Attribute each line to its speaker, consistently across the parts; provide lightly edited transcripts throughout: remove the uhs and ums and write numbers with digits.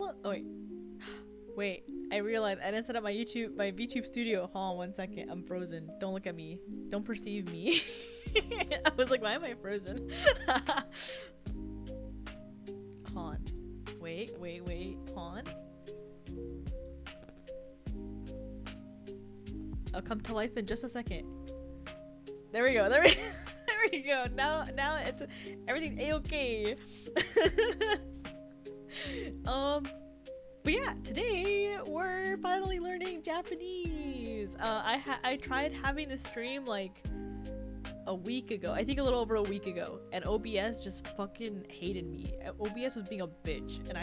Speaker 1: channel? Oh wait, I realized I didn't set up my VTube studio. Hold on 1 second. I'm frozen. Don't look at me. Don't perceive me. I was like, why am I frozen? Hold on. Wait. Hold on. I'll come to life in just a second. There we go. There we go. Now it's everything's a-okay. But yeah, today we're finally learning Japanese. I tried having this stream like a week ago. I think a little over a week ago, and OBS just fucking hated me. OBS was being a bitch, and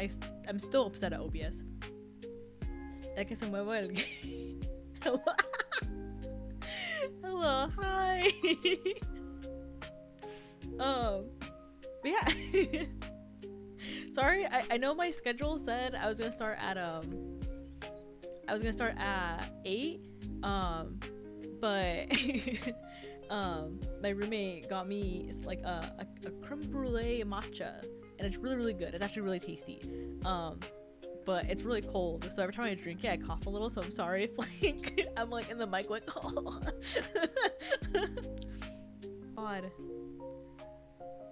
Speaker 1: I'm still upset at OBS. Hello. Hello, hi. But yeah. Sorry, I know my schedule said I was gonna start at 8, but my roommate got me like a creme brulee matcha, and it's really good. It's actually really tasty. But it's really cold, so every time I drink it I cough a little, so I'm sorry if like I'm like in the mic like oh. God.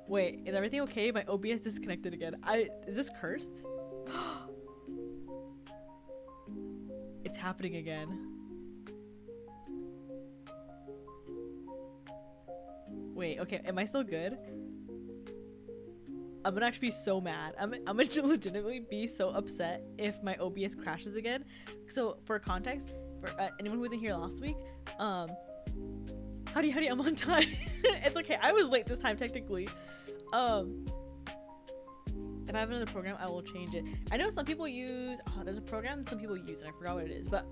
Speaker 1: Wait, is everything okay? My OBS disconnected again. Is this cursed? It's happening again. Wait, okay, am I still good? I'm gonna actually be so mad. I'm gonna legitimately be so upset if my OBS crashes again. So for context, for anyone who wasn't here last week, howdy, I'm on time. It's okay, I was late this time technically. If I have another program, I will change it. I know some people use, there's a program some people use and I forgot what it is, but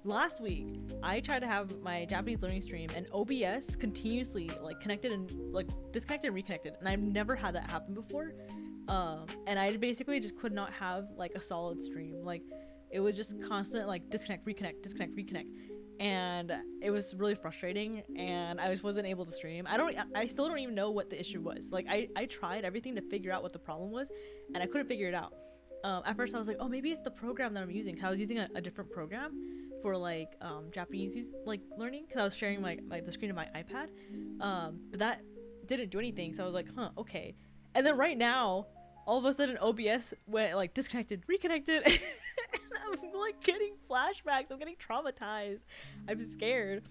Speaker 1: last week I tried to have my Japanese learning stream and OBS continuously like connected and like disconnected and reconnected, and I've never had that happen before. And I basically just could not have like a solid stream. Like it was just constant like disconnect, reconnect, and it was really frustrating, and I just wasn't able to stream. I still don't even know what the issue was. Like I tried everything to figure out what the problem was, and I couldn't figure it out. At first I was like, oh, maybe it's the program that I'm using, 'cause I was using a different program for like Japanese learning, because I was sharing the screen of my iPad, but that didn't do anything, so I was like, huh, okay. And then right now all of a sudden OBS went like disconnected, reconnected. And I'm like getting flashbacks. I'm getting traumatized. I'm scared.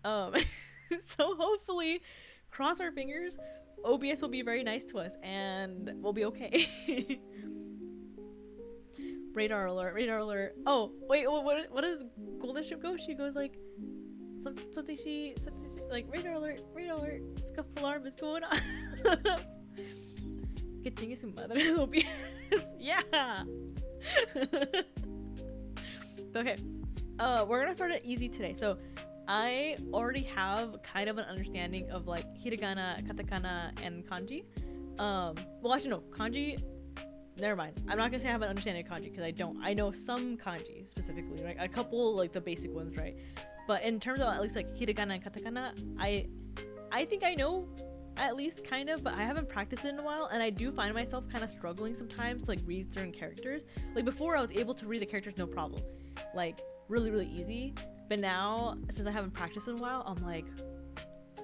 Speaker 1: So hopefully, cross our fingers, OBS will be very nice to us and we'll be okay. Radar alert. Oh wait, what does Golden Ship go? She goes like something like radar alert, scuff alarm is going on. Que chingue su madre el OBS. Yeah. Okay, we're gonna start it easy today. So I already have kind of an understanding of like hiragana, katakana, and kanji. Well, actually no, kanji, never mind. I'm not gonna say I have an understanding of kanji, because I don't. I know some kanji specifically, right? A couple like the basic ones, right? But in terms of at least like hiragana and katakana, I think I know at least kind of, but I haven't practiced it in a while, and I do find myself kind of struggling sometimes to like read certain characters. Like before I was able to read the characters no problem, like really easy, but now since I haven't practiced in a while, I'm like,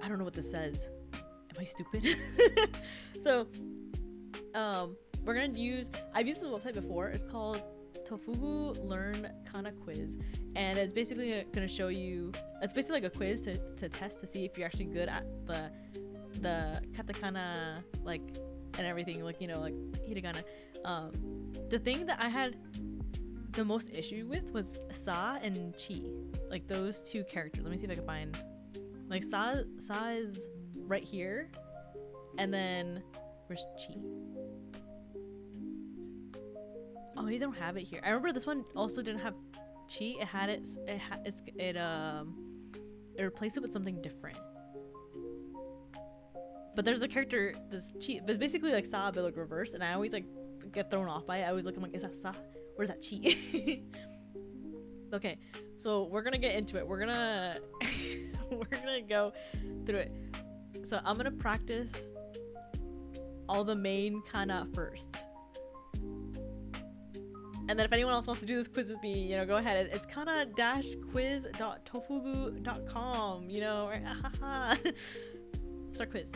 Speaker 1: I don't know what this says. Am I stupid? So we're gonna use, I've used this website before. It's called Tofugu Learn Kana Quiz, and it's basically gonna show you, it's basically like a quiz to test to see if you're actually good at the katakana, like, and everything, like, you know, like hiragana. The thing that I had the most issue with was sa and chi, like those two characters. Let me see if I can find, like, sa is right here, and then where's chi? Oh, they don't have it here. I remember this one also didn't have chi. It had it replaced it with something different. But there's a character, this chi, but it's basically like sa but like reverse, and I always like get thrown off by it. I always look, I'm like, is that sa? Or is that chi? Okay, so we're gonna get into it. We're gonna go through it. So I'm gonna practice all the main kana first. And then if anyone else wants to do this quiz with me, you know, go ahead. It's kana-quiz.tofugu.com, you know, right? Start quiz.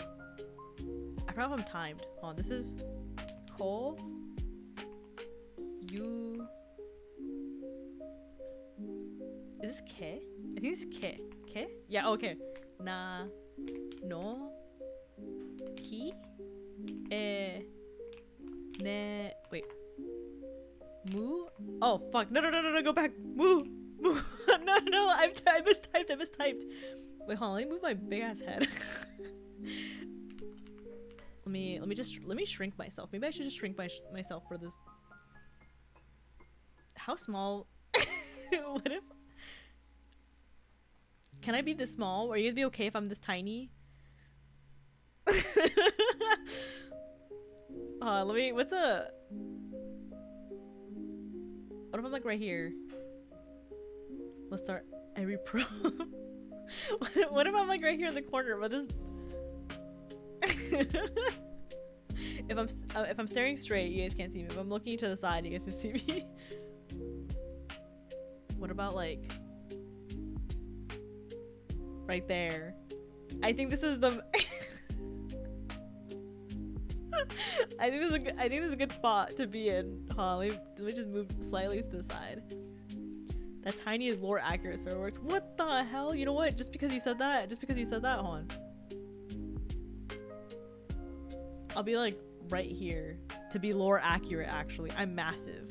Speaker 1: I forgot if I'm timed. Oh, this is Ko. You. Is this Ke? I think it's Ke. Ke? Yeah, okay. Na. No. Ki. Ne. Wait. Moo? Oh, fuck. No, go back. Moo. No, I mistyped. Wait, hold on. Let me move my big ass head. Let me shrink myself. Maybe I should just shrink myself for this. How small? What if? Can I be this small? Are you gonna be okay if I'm this tiny? What if I'm like right here? Let's start every pro. What if I'm like right here in the corner? But this. If I'm staring straight, you guys can't see me. If I'm looking to the side, you guys can see me. What about like right there? I think this is the. I think this is a good spot to be in. Let me just move slightly to the side. That tiny is lore accurate, Star Wars. What the hell? You know what? Just because you said that, hold on. I'll be like right here to be lore accurate. Actually, I'm massive.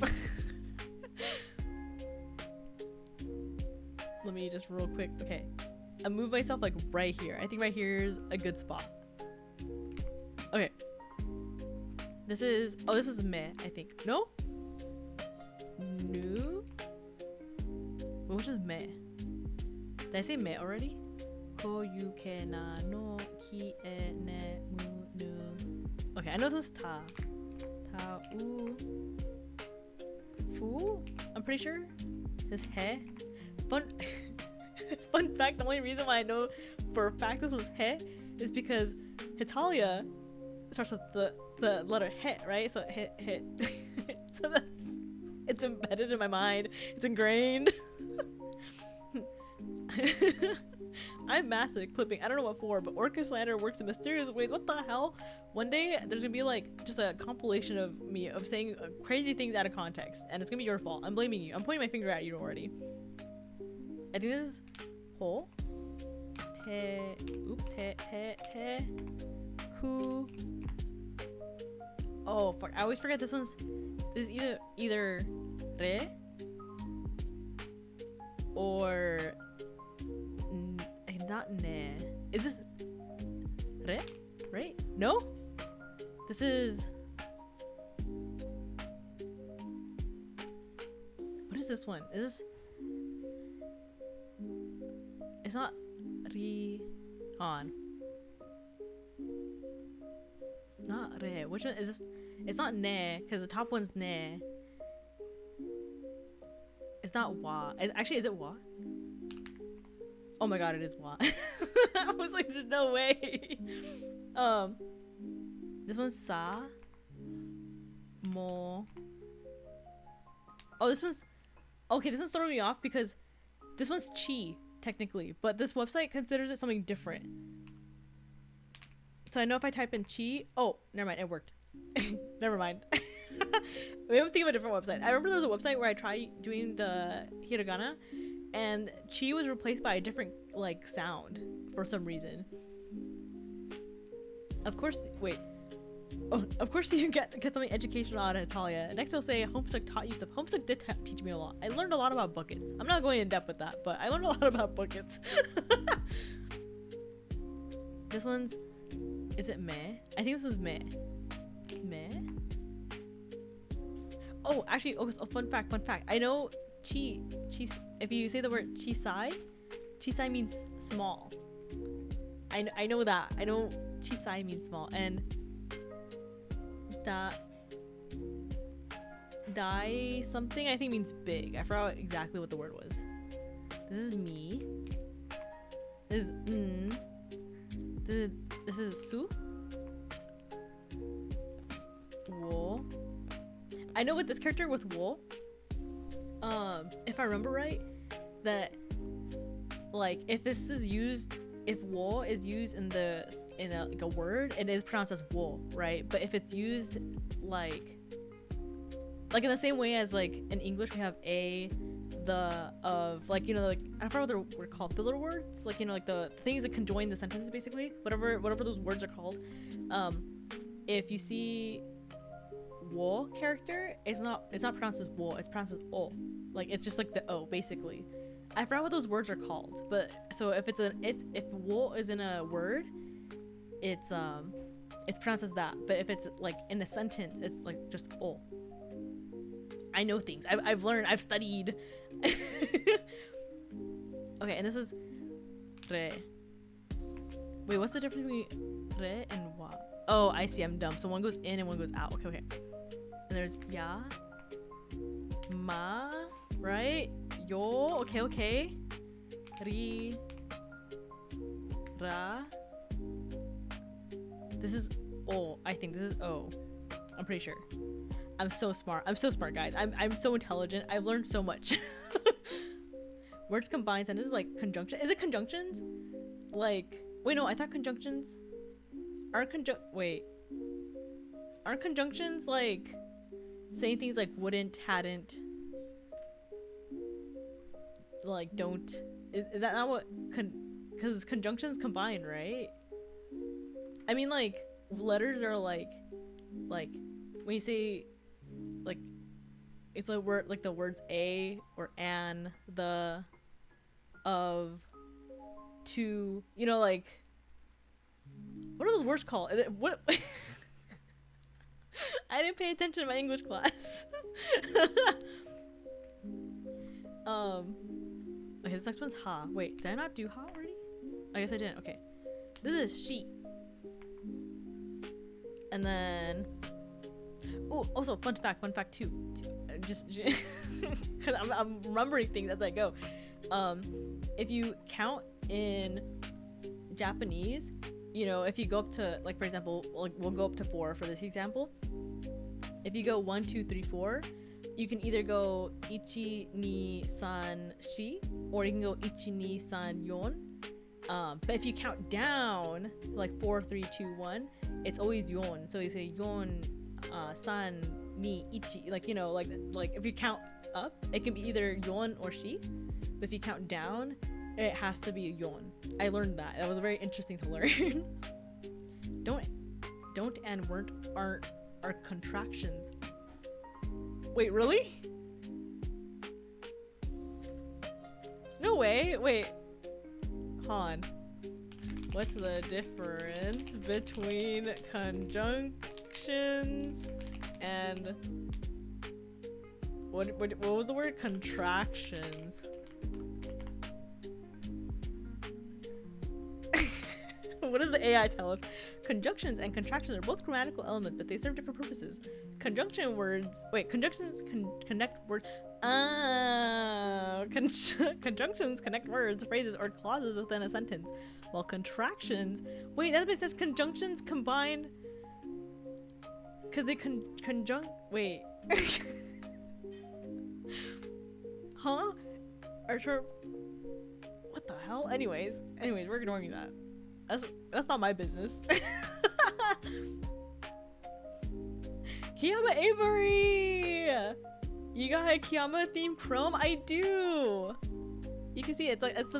Speaker 1: Let me just real quick. Okay, I move myself like right here. I think right here is a good spot. Okay. This is meh, I think. No? No? Which is meh? Did I say meh already? Ko yuke na no ki e ne mu nu. Okay, I know this was ta. Ta u. Fu? I'm pretty sure. This he. Fun fact, the only reason why I know for a fact this was he is because Hitalia starts with the letter he, right? So he. So that it's embedded in my mind. It's ingrained. I'm massive at clipping. I don't know what for, but Orca slander works in mysterious ways. What the hell? One day there's gonna be like just a compilation of me of saying crazy things out of context, and it's gonna be your fault. I'm blaming you. I'm pointing my finger at you already. I think this is ho. Te. Oop. Te. Ku. Oh fuck! I always forget this one's. This is either re or not ne. Is this re? Right? No. This is. What is this one? Is this? It's not re on. Not re. Which one is this? It's not ne, because the top one's ne. It's not wa. Actually, is it wa? Oh my god, it is wa. I was like, there's no way. This one's sa. Mo. Oh, this one's. Okay, this one's throwing me off because this one's chi, technically. But this website considers it something different. So I know if I type in chi. Oh, never mind, it worked. Never mind. We have to think of a different website. I remember there was a website where I tried doing the hiragana and chi was replaced by a different like sound for some reason. Of course, wait. Oh, of course you get something educational out of Italia. Next I'll say Homestuck taught you stuff. Homestuck did teach me a lot. I learned a lot about buckets. I'm not going in depth with that, but I learned a lot about buckets. This one's. Is it meh? I think this is meh. Meh? Oh, actually, oh, fun fact. I know chi, if you say the word chisai means small. I know that. I know chisai means small. And dai something I think means big. I forgot exactly what the word was. This is me. This is This is su. Wo. I know with this character with wo, if I remember right, that like if this is used, if wo is used in a like a word, it is pronounced as wo, right? But if it's used like in the same way as like in English we have a, the, of, like, you know, like I forgot what they're called, filler words, like, you know, like the things that conjoin the sentence, basically, whatever those words are called. If you see wo character, it's not pronounced as wo, it's pronounced as o, like it's just like the o, basically. I forgot what those words are called, but so if if wo is in a word, it's pronounced as that, but if it's like in a sentence, it's like just o. I know things. I've learned. I've studied. Okay, and this is re. Wait, what's the difference between re and wa? Oh, I see. I'm dumb. So one goes in and one goes out. Okay. And there's ya, ma, right? Yo. Okay. Ri, ra. This is o. I think this is o. I'm pretty sure. I'm so smart, guys. I'm so intelligent. I've learned so much. Words combined sentences, like conjunction. Is it conjunctions? Like, wait, no, I thought conjunctions aren't conjunctions like saying things like wouldn't, hadn't, like don't. Is that not what because conjunctions combine, right? I mean, like letters are like when you say, like, it's a word, like the words a or an, the, of, to, you know, like, what are those words called? What? I didn't pay attention in my English class. Okay, this next one's ha. Wait, did I not do ha already? I guess I didn't. Okay, this is she. And then, oh, also fun fact too, just because I'm remembering things as I go. If you count in Japanese, you know, if you go up to, like, for example, like we'll go up to 4 for this example. If you go 1, 2, 3, 4, you can either go ichi, ni, san, shi, or you can go ichi, ni, san, yon. But if you count down, like 4, 3, 2, 1, it's always yon. So you say yon, san, ni, ichi. Like, you know, like if you count up, it can be either yon or shi. But if you count down, it has to be yon. I learned that. That was very interesting to learn. Don't and weren't are contractions. Wait, really? No way. Wait. Han. What's the difference between conjunctions and what was the word? Contractions. What does the AI tell us? Conjunctions and contractions are both grammatical elements, but they serve different purposes. Conjunctions connect words. Conjunctions connect words, phrases, or clauses within a sentence, while contractions. Wait, that says conjunctions combine. Cause they conjunct. Wait. Huh? Are sure. What the hell? Anyways, we're ignoring that. That's not my business. Kiayama Avery! You got a Kiayama themed prom? I do. You can see it. It's the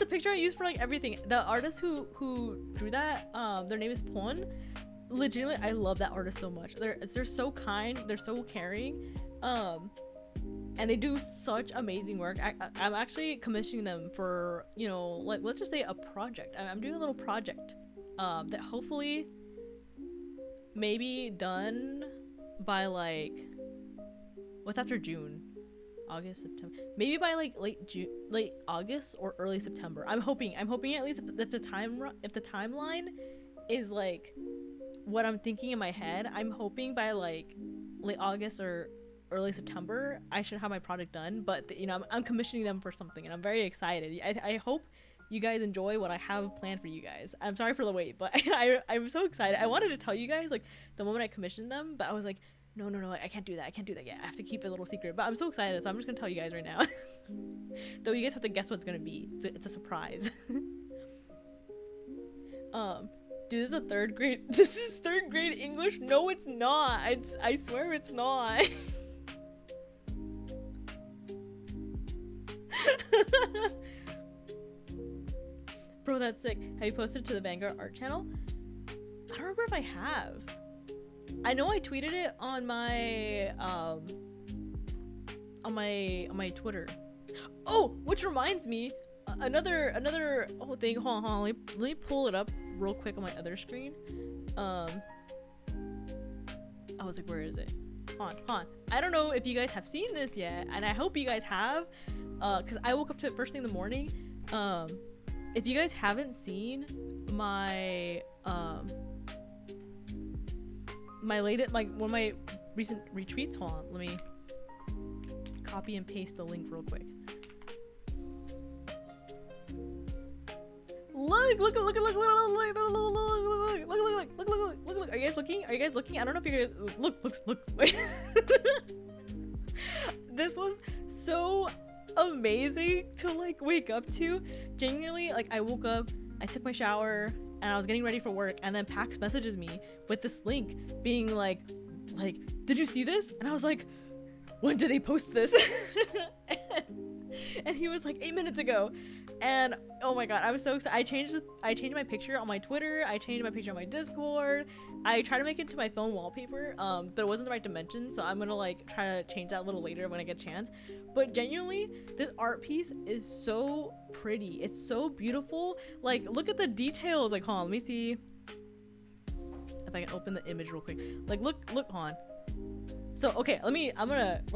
Speaker 1: picture I use for like everything. The artist who drew that, their name is Pon. Legitimately, I love that artist so much. They're so kind. They're so caring. And they do such amazing work. I'm actually commissioning them for, you know, like, let's just say a project. I'm doing a little project that hopefully maybe done by like, what's after June? August, September. Maybe by like late August or early September. I'm hoping at least if the timeline is like what I'm thinking in my head, I'm hoping by like late August or early September I should have my project done. But you know, I'm commissioning them for something and I'm very excited. I hope you guys enjoy what I have planned for you guys. I'm sorry for the wait, but I'm so excited. I wanted to tell you guys like the moment I commissioned them, but I was like, No, I can't do that. I can't do that yet. I have to keep it a little secret. But I'm so excited, so I'm just gonna tell you guys right now. Though you guys have to guess what it's gonna be. It's a surprise. Dude, this is a third grade. This is third grade English. No, it's not. I swear it's not. Bro, that's sick. Have you posted to the Vanguard art channel? I don't remember if I have. I know I tweeted it on my Twitter. Oh, which reminds me, another whole thing. Hold on. Let me pull it up real quick on my other screen. I was like, where is it? Hold on. I don't know if you guys have seen this yet, and I hope you guys have, because I woke up to it first thing in the morning. If you guys haven't seen my one of my recent retweets, hold on, let me copy and paste the link real quick. Look! Are you guys looking? I don't know if you guys look. This was so amazing to like wake up to. Genuinely, like I woke up, I took my shower, and I was getting ready for work, and then Pax messages me with this link being like, did you see this? And I was like, when did they post this? And he was like 8 minutes ago. And oh my god, I was so excited. I changed my picture on my Twitter, I changed my picture on my Discord. I tried to make it to my phone wallpaper, but it wasn't the right dimension, so I'm gonna like try to change that a little later when I get a chance. But genuinely, this art piece is so pretty. It's so beautiful. Like, look at the details. Like, hold on, let me see if I can open the image real quick. Like, look, hold on. So, okay, we're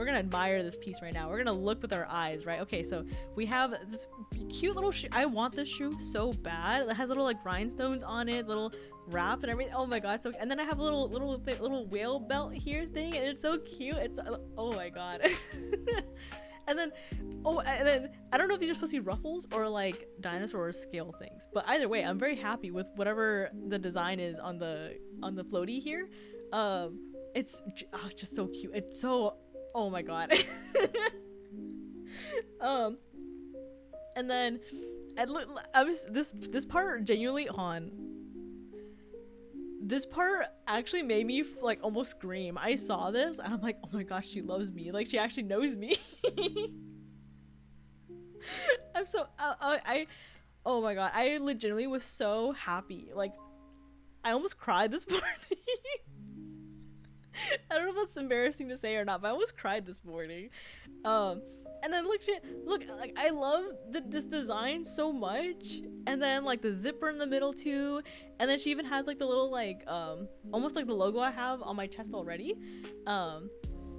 Speaker 1: gonna admire this piece right now. We're gonna look with our eyes, right? Okay, so we have this cute little shoe. I want this shoe so bad. It has little like rhinestones on it, little wrap and everything. Oh my god, so, and then I have a little whale belt here thing, and it's so cute. It's, oh my god. and then I don't know if these are supposed to be ruffles or like dinosaur scale things, but either way, I'm very happy with whatever the design is on the floaty here. It's just so cute. It's so, oh my god. And then this part genuinely this part actually made me like almost scream. I saw this and I'm like, oh my gosh, she loves me. Like, she actually knows me. I'm so oh my god, I legitimately was so happy. Like, I almost cried this morning. I don't know if it's embarrassing to say or not, but I almost cried this morning. And then look, like I love this design so much. And then like the zipper in the middle too. And then she even has like the little like almost like the logo I have on my chest already. And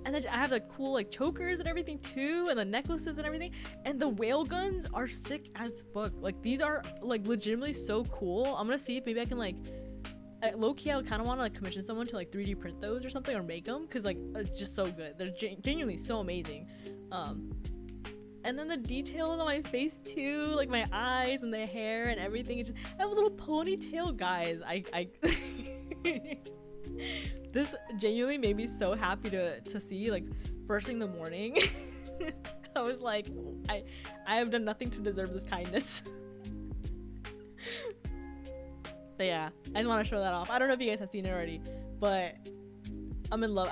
Speaker 1: then I have the cool like chokers and everything too, and the necklaces and everything. And the whale guns are sick as fuck. Like, these are like legitimately so cool. I'm gonna see if maybe I can like, low-key, I kind of want to like commission someone to like 3D print those or something, or make them, because like it's just so good. They're genuinely so amazing. And then the details on my face too, like my eyes and the hair and everything. It's just, I have a little ponytail, guys. I this genuinely made me so happy to see, like, first thing in the morning. I was like, I have done nothing to deserve this kindness. But yeah, I just want to show that off. I don't know if you guys have seen it already, but I'm in love.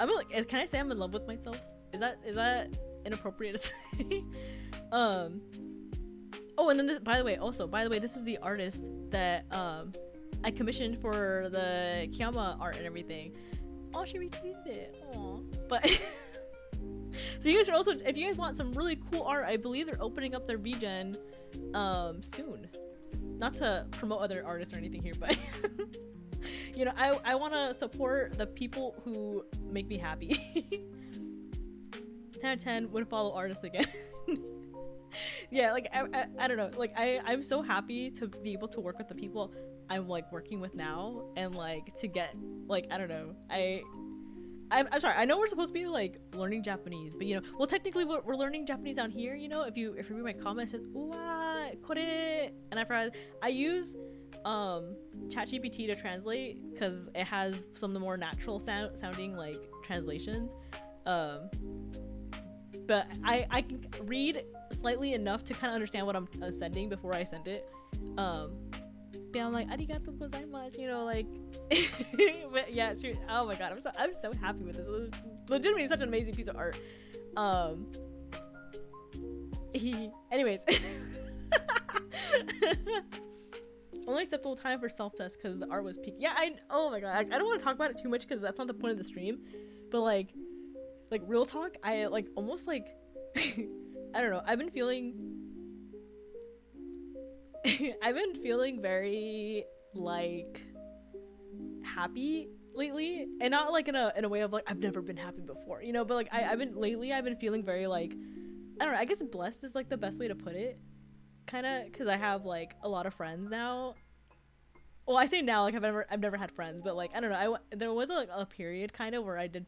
Speaker 1: Can I say I'm in love with myself? Is that inappropriate to say? Oh, and then this, by the way, this is the artist that I commissioned for the Kiayama art and everything. Oh, she retweeted it. Aww. But so you guys are also, if you guys want some really cool art, I believe they're opening up their VGen soon. Not to promote other artists or anything here, but you know, I want to support the people who make me happy. 10 out of 10 would follow artists again. Yeah, like I don't know, like I'm so happy to be able to work with the people I'm like working with now, and like to get, like, I don't know, I'm sorry, I know we're supposed to be like learning Japanese, but you know, well, technically we're learning Japanese down here, you know. If you read my comment, it says uwa kore, and I use ChatGPT to translate because it has some of the more natural sounding like translations. But I can read slightly enough to kind of understand what I'm sending before I send it. But I'm like, arigato gozaimasu, you know, like. But yeah, shoot. Oh my god, I'm so happy with this. It's legitimately such an amazing piece of art. Anyways. Only acceptable time for self-test because the art was peak. Yeah, oh my god, I don't want to talk about it too much because that's not the point of the stream. But like real talk, I like almost like I don't know. I've been feeling very like happy lately, and not like in a way of like I've never been happy before, you know. But like I've been feeling very like I don't know. I guess blessed is like the best way to put it. Kind of because I have like a lot of friends now. Well, I say now like I've never had friends, but like I don't know. There was like a period kind of where I did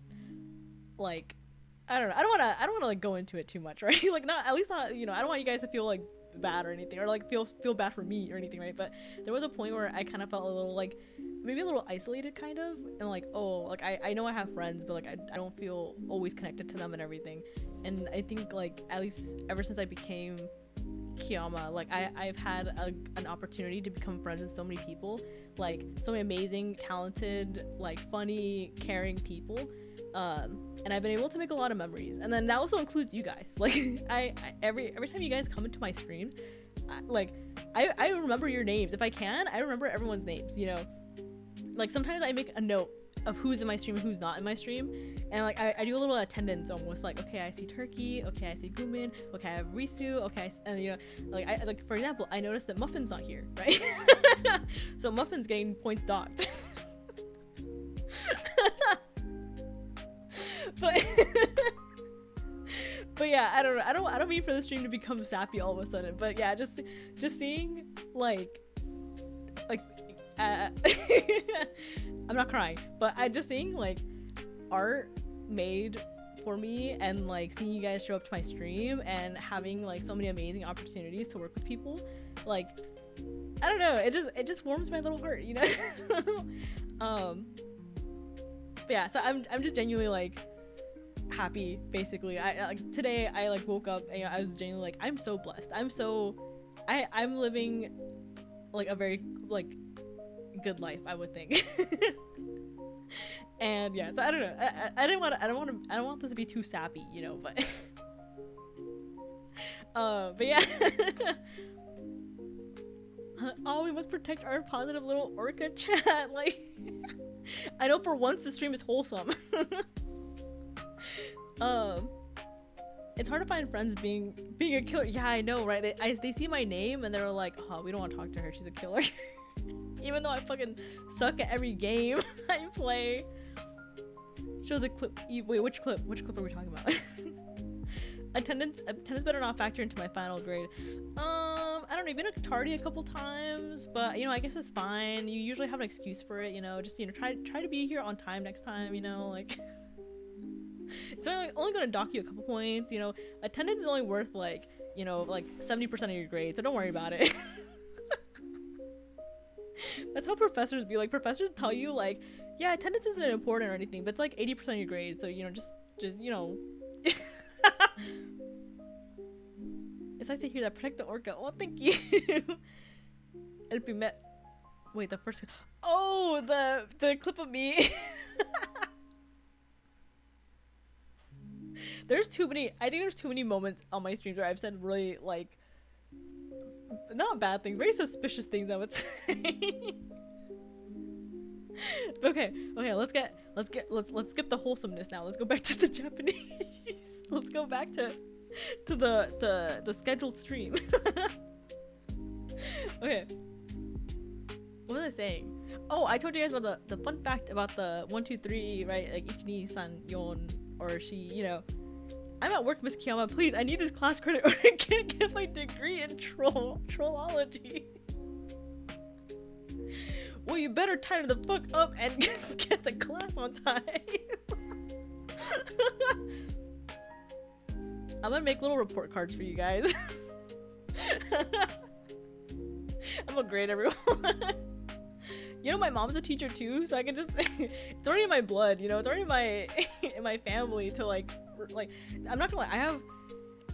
Speaker 1: like I don't know. I don't want to like go into it too much, right? Like not at least not, you know, I don't want you guys to feel like bad or anything or like feel bad for me or anything, right? But there was a point where I kind of felt a little like maybe a little isolated kind of, and like oh like I know I have friends, but like I don't feel always connected to them and everything. And I think like at least ever since I became Kiayama, like I've had an opportunity to become friends with so many people, like so many amazing, talented, like funny, caring people, and I've been able to make a lot of memories. And then that also includes you guys. Like I every time you guys come into my stream, I remember your names. If I can, I remember everyone's names, you know. Like sometimes I make a note of who's in my stream and who's not in my stream, and like I do a little attendance almost, like okay I see Turkey, okay I see Gumin, okay I have Risu, okay and you know like I like for example I noticed that Muffin's not here, right? So Muffin's getting points docked. but yeah, I don't know, I don't mean for the stream to become sappy all of a sudden, but yeah, just seeing like I'm not crying, but I just seeing like art made for me, and like seeing you guys show up to my stream and having like so many amazing opportunities to work with people, like I don't know, it just warms my little heart, you know. But yeah, so I'm just genuinely like happy basically. I like today I like woke up and I was genuinely like I'm so blessed. I'm living like a very like good life, I would think. And yeah, so I don't know, I don't want this to be too sappy, you know, but but yeah. Oh, we must protect our positive little orca chat. Like I know for once the stream is wholesome. It's hard to find friends being a killer. Yeah, I know, right? They see my name and they're like, oh, we don't want to talk to her, she's a killer. Even though I fucking suck at every game I play. Show the clip. Wait, which clip are we talking about? attendance better not factor into my final grade. I don't know, you've been tardy a couple times, but you know, I guess it's fine. You usually have an excuse for it, you know. Just, you know, try to be here on time next time, you know, like. It's only gonna dock you a couple points, you know. Attendance is only worth like, you know, like 70% of your grade, so don't worry about it. That's how professors be. Like, professors tell you like, yeah, attendance isn't important or anything, but it's like 80% of your grade, so you know, just you know. It's nice to hear that. Protect the orca. Oh, thank you. And we met. Wait, the first. Oh, the clip of me. There's too many. I think there's too many moments on my streams where I've said really like, not bad things, very suspicious things, I would say. Okay, let's skip the wholesomeness now. Let's go back to the Japanese. Let's go back to the scheduled stream. Okay. What was I saying? Oh, I told you guys about the fun fact about the 1, 2, 3, right? Like ichi, ni, san, yon, or she, you know. I'm at work, Miss Kiayama. Please, I need this class credit or I can't get my degree in trollology. Well, you better tighten the fuck up and get to class on time. I'm gonna make little report cards for you guys. I'm a grade everyone. You know, my mom's a teacher too, so I can just it's already in my blood, you know, it's already in my in my family to like I'm not gonna lie,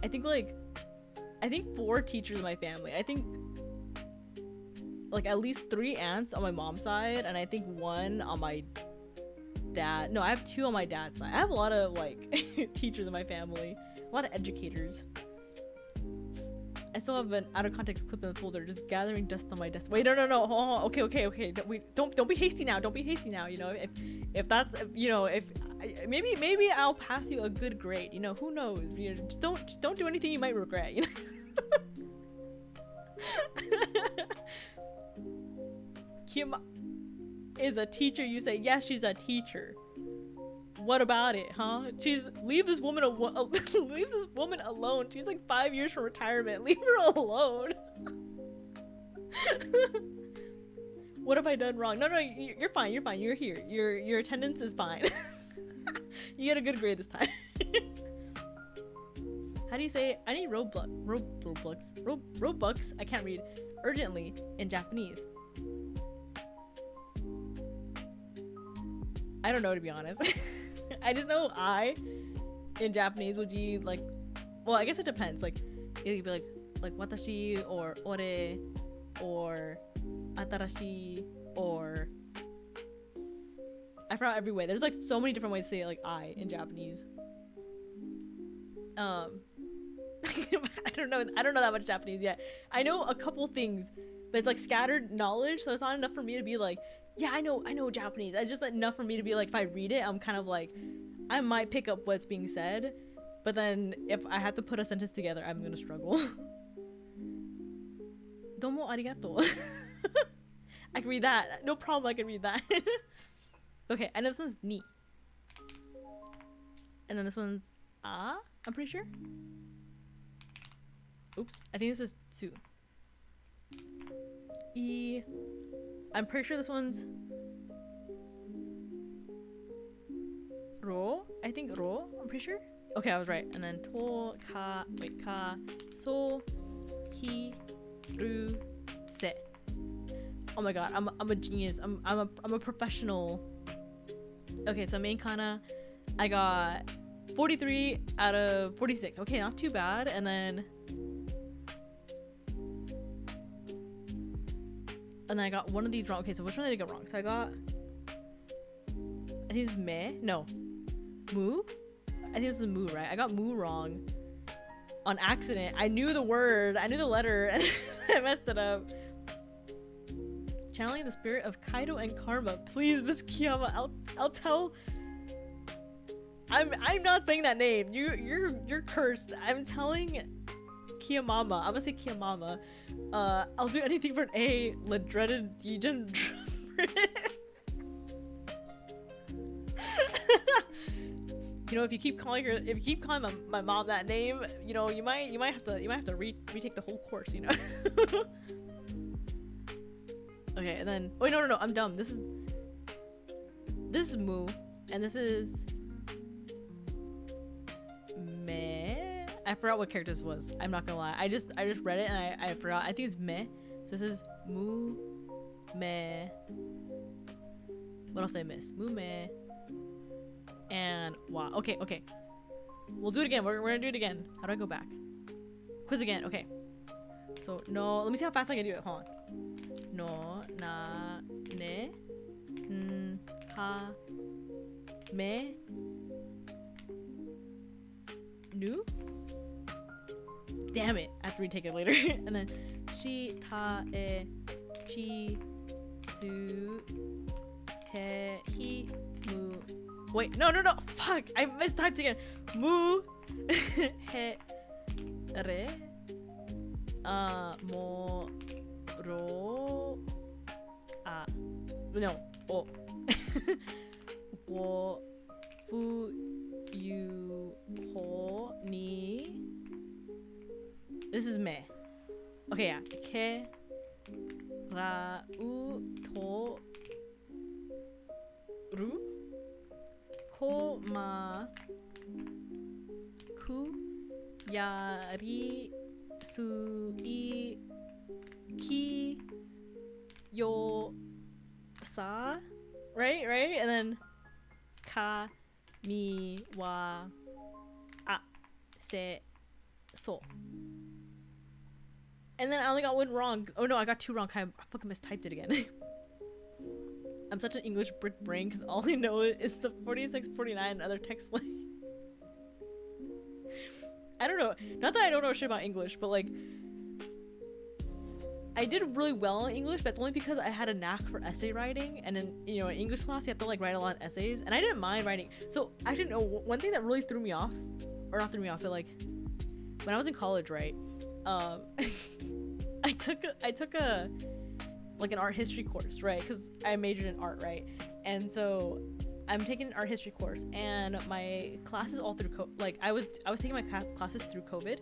Speaker 1: I think 4 teachers in my family. I think like at least 3 aunts on my mom's side, and I think 1 on my dad. No, I have 2 on my dad's side. I have a lot of like teachers in my family, a lot of educators. I still have an out of context clip in the folder, just gathering dust on my desk. Wait, no. Hold on. Okay. Don't be hasty now. Don't be hasty now. You know, if that's, you know, if maybe I'll pass you a good grade. You know, who knows? You know, just don't do anything you might regret. You know? Kiyama is a teacher. You say yes, she's a teacher. What about it, huh? Leave this woman leave this woman alone. She's like 5 years from retirement. Leave her alone. What have I done wrong? No, you're fine. You're fine. You're here. Your attendance is fine. You get a good grade this time. How do you say I need Robux? I can't read urgently in Japanese. I don't know, to be honest. I just know in Japanese would be like, well, I guess it depends. Like, it could be like watashi or ore or atarashi or I forgot every way. There's like so many different ways to say it, like I in Japanese. I don't know that much Japanese yet. I know a couple things, but it's like scattered knowledge, so it's not enough for me to be like, yeah, I know Japanese. It's just enough for me to be like, if I read it, I'm kind of like, I might pick up what's being said, but then if I have to put a sentence together, I'm gonna struggle. Domo arigato. I can read that. No problem, I can read that. Okay, and this one's ni. And then this one's I'm pretty sure. Oops, I think this is tsu. I'm pretty sure this one's ro. I think ro. I'm pretty sure. Okay, I was right. And then to, ka, so, hi, ru, se. Oh my god, I'm a genius. I'm a professional. Okay, so main kana, I got 43 out of 46. Okay, not too bad. And then I got one of these wrong. Okay, so which one did I get wrong? So I think it's me. No, mu. I think this is mu, right? I got mu wrong on accident. I knew the word, I knew the letter, and I messed it up. Channeling the spirit of Kaido and Karma. Please, Miss Kiyama, I'll tell. I'm not saying that name. You're cursed. I'm telling Kiyamama. I'm gonna say Kiyamama. I'll do anything for an A. La dreaded Yijin. You know, if you keep calling my mom that name, you know, you might have to retake the whole course, you know. Okay, and then no, I'm dumb. This is mu, and this is me. I forgot what character this was. I'm not gonna lie. I just read it and I forgot. I think it's me. So this is mu, me. What else did I miss? Mu, me. And wow. Okay. We'll do it again. We're gonna do it again. How do I go back? Quiz again. Okay. So no. Let me see how fast I can do it. Hold on. No, na, ne, ha, me, nu. Damn it! I have to retake it later. And then shi, ta, e, chi, su, te, hi, mu. Wait, no. Fuck! I mistyped again. Mu, he, re, mo, ro, no, o. Wo, fu, yu, ho, ni. This is me. Okay, yeah. Ke, ra, u, to, ru. Ko, ma, ku, ya, ri, su, i, ki, yo sa, right, and then ka mi wa a se so. And then I only got one wrong. Oh no, I got two wrong. I fucking mistyped it again. I'm such an English brick brain because all I know is the 46, 49 and other text like. I don't know. Not that I don't know shit about English, but like I did really well in English, but it's only because I had a knack for essay writing. And then, you know, in English class you have to like write a lot of essays, and I didn't mind writing. So I didn't know one thing that really threw me off, or not threw me off, but like when I was in college, right? I took a like an art history course, right? Because I majored in art, right? And so I'm taking an art history course, and my classes all through like I was taking my classes through COVID,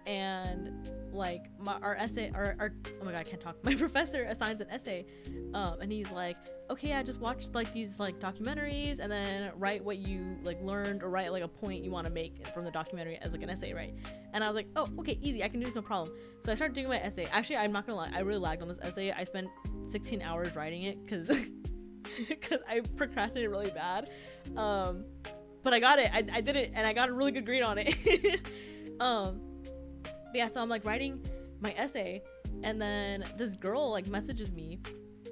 Speaker 1: and like our essay, our oh my god, I can't talk. My professor assigns an essay, and he's like, okay, yeah, just watch like these like documentaries, and then write what you like learned, or write like a point you want to make from the documentary as like an essay, right? And I was like, oh, okay, easy, I can do this, no problem. So I started doing my essay. Actually, I'm not gonna lie, I really lagged on this essay. I spent 16 hours writing it because I procrastinated really bad, but I got it. I did it, and I got a really good grade on it. But yeah, so I'm like writing my essay, and then this girl like messages me,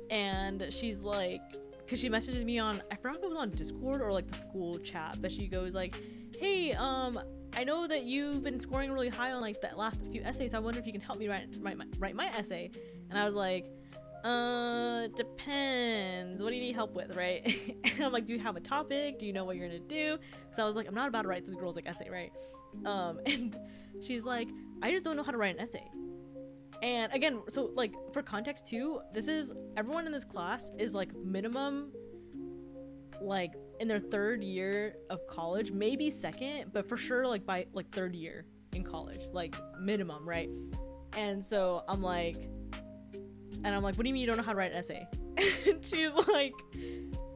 Speaker 1: and she's like, because she messages me on, I forgot if it was on Discord or like the school chat, but she goes like, hey, I know that you've been scoring really high on like the last few essays, so I wonder if you can help me write my essay. And I was like, depends, what do you need help with, right? And I'm like, do you have a topic, do you know what you're gonna do? So I was like, I'm not about to write this girl's like essay, right? And she's like, I just don't know how to write an essay. And again, so like for context too, this is, everyone in this class is like minimum like in their third year of college, maybe second, but for sure like by like third year in college, like minimum, right? And so I'm like, what do you mean you don't know how to write an essay? And she's like,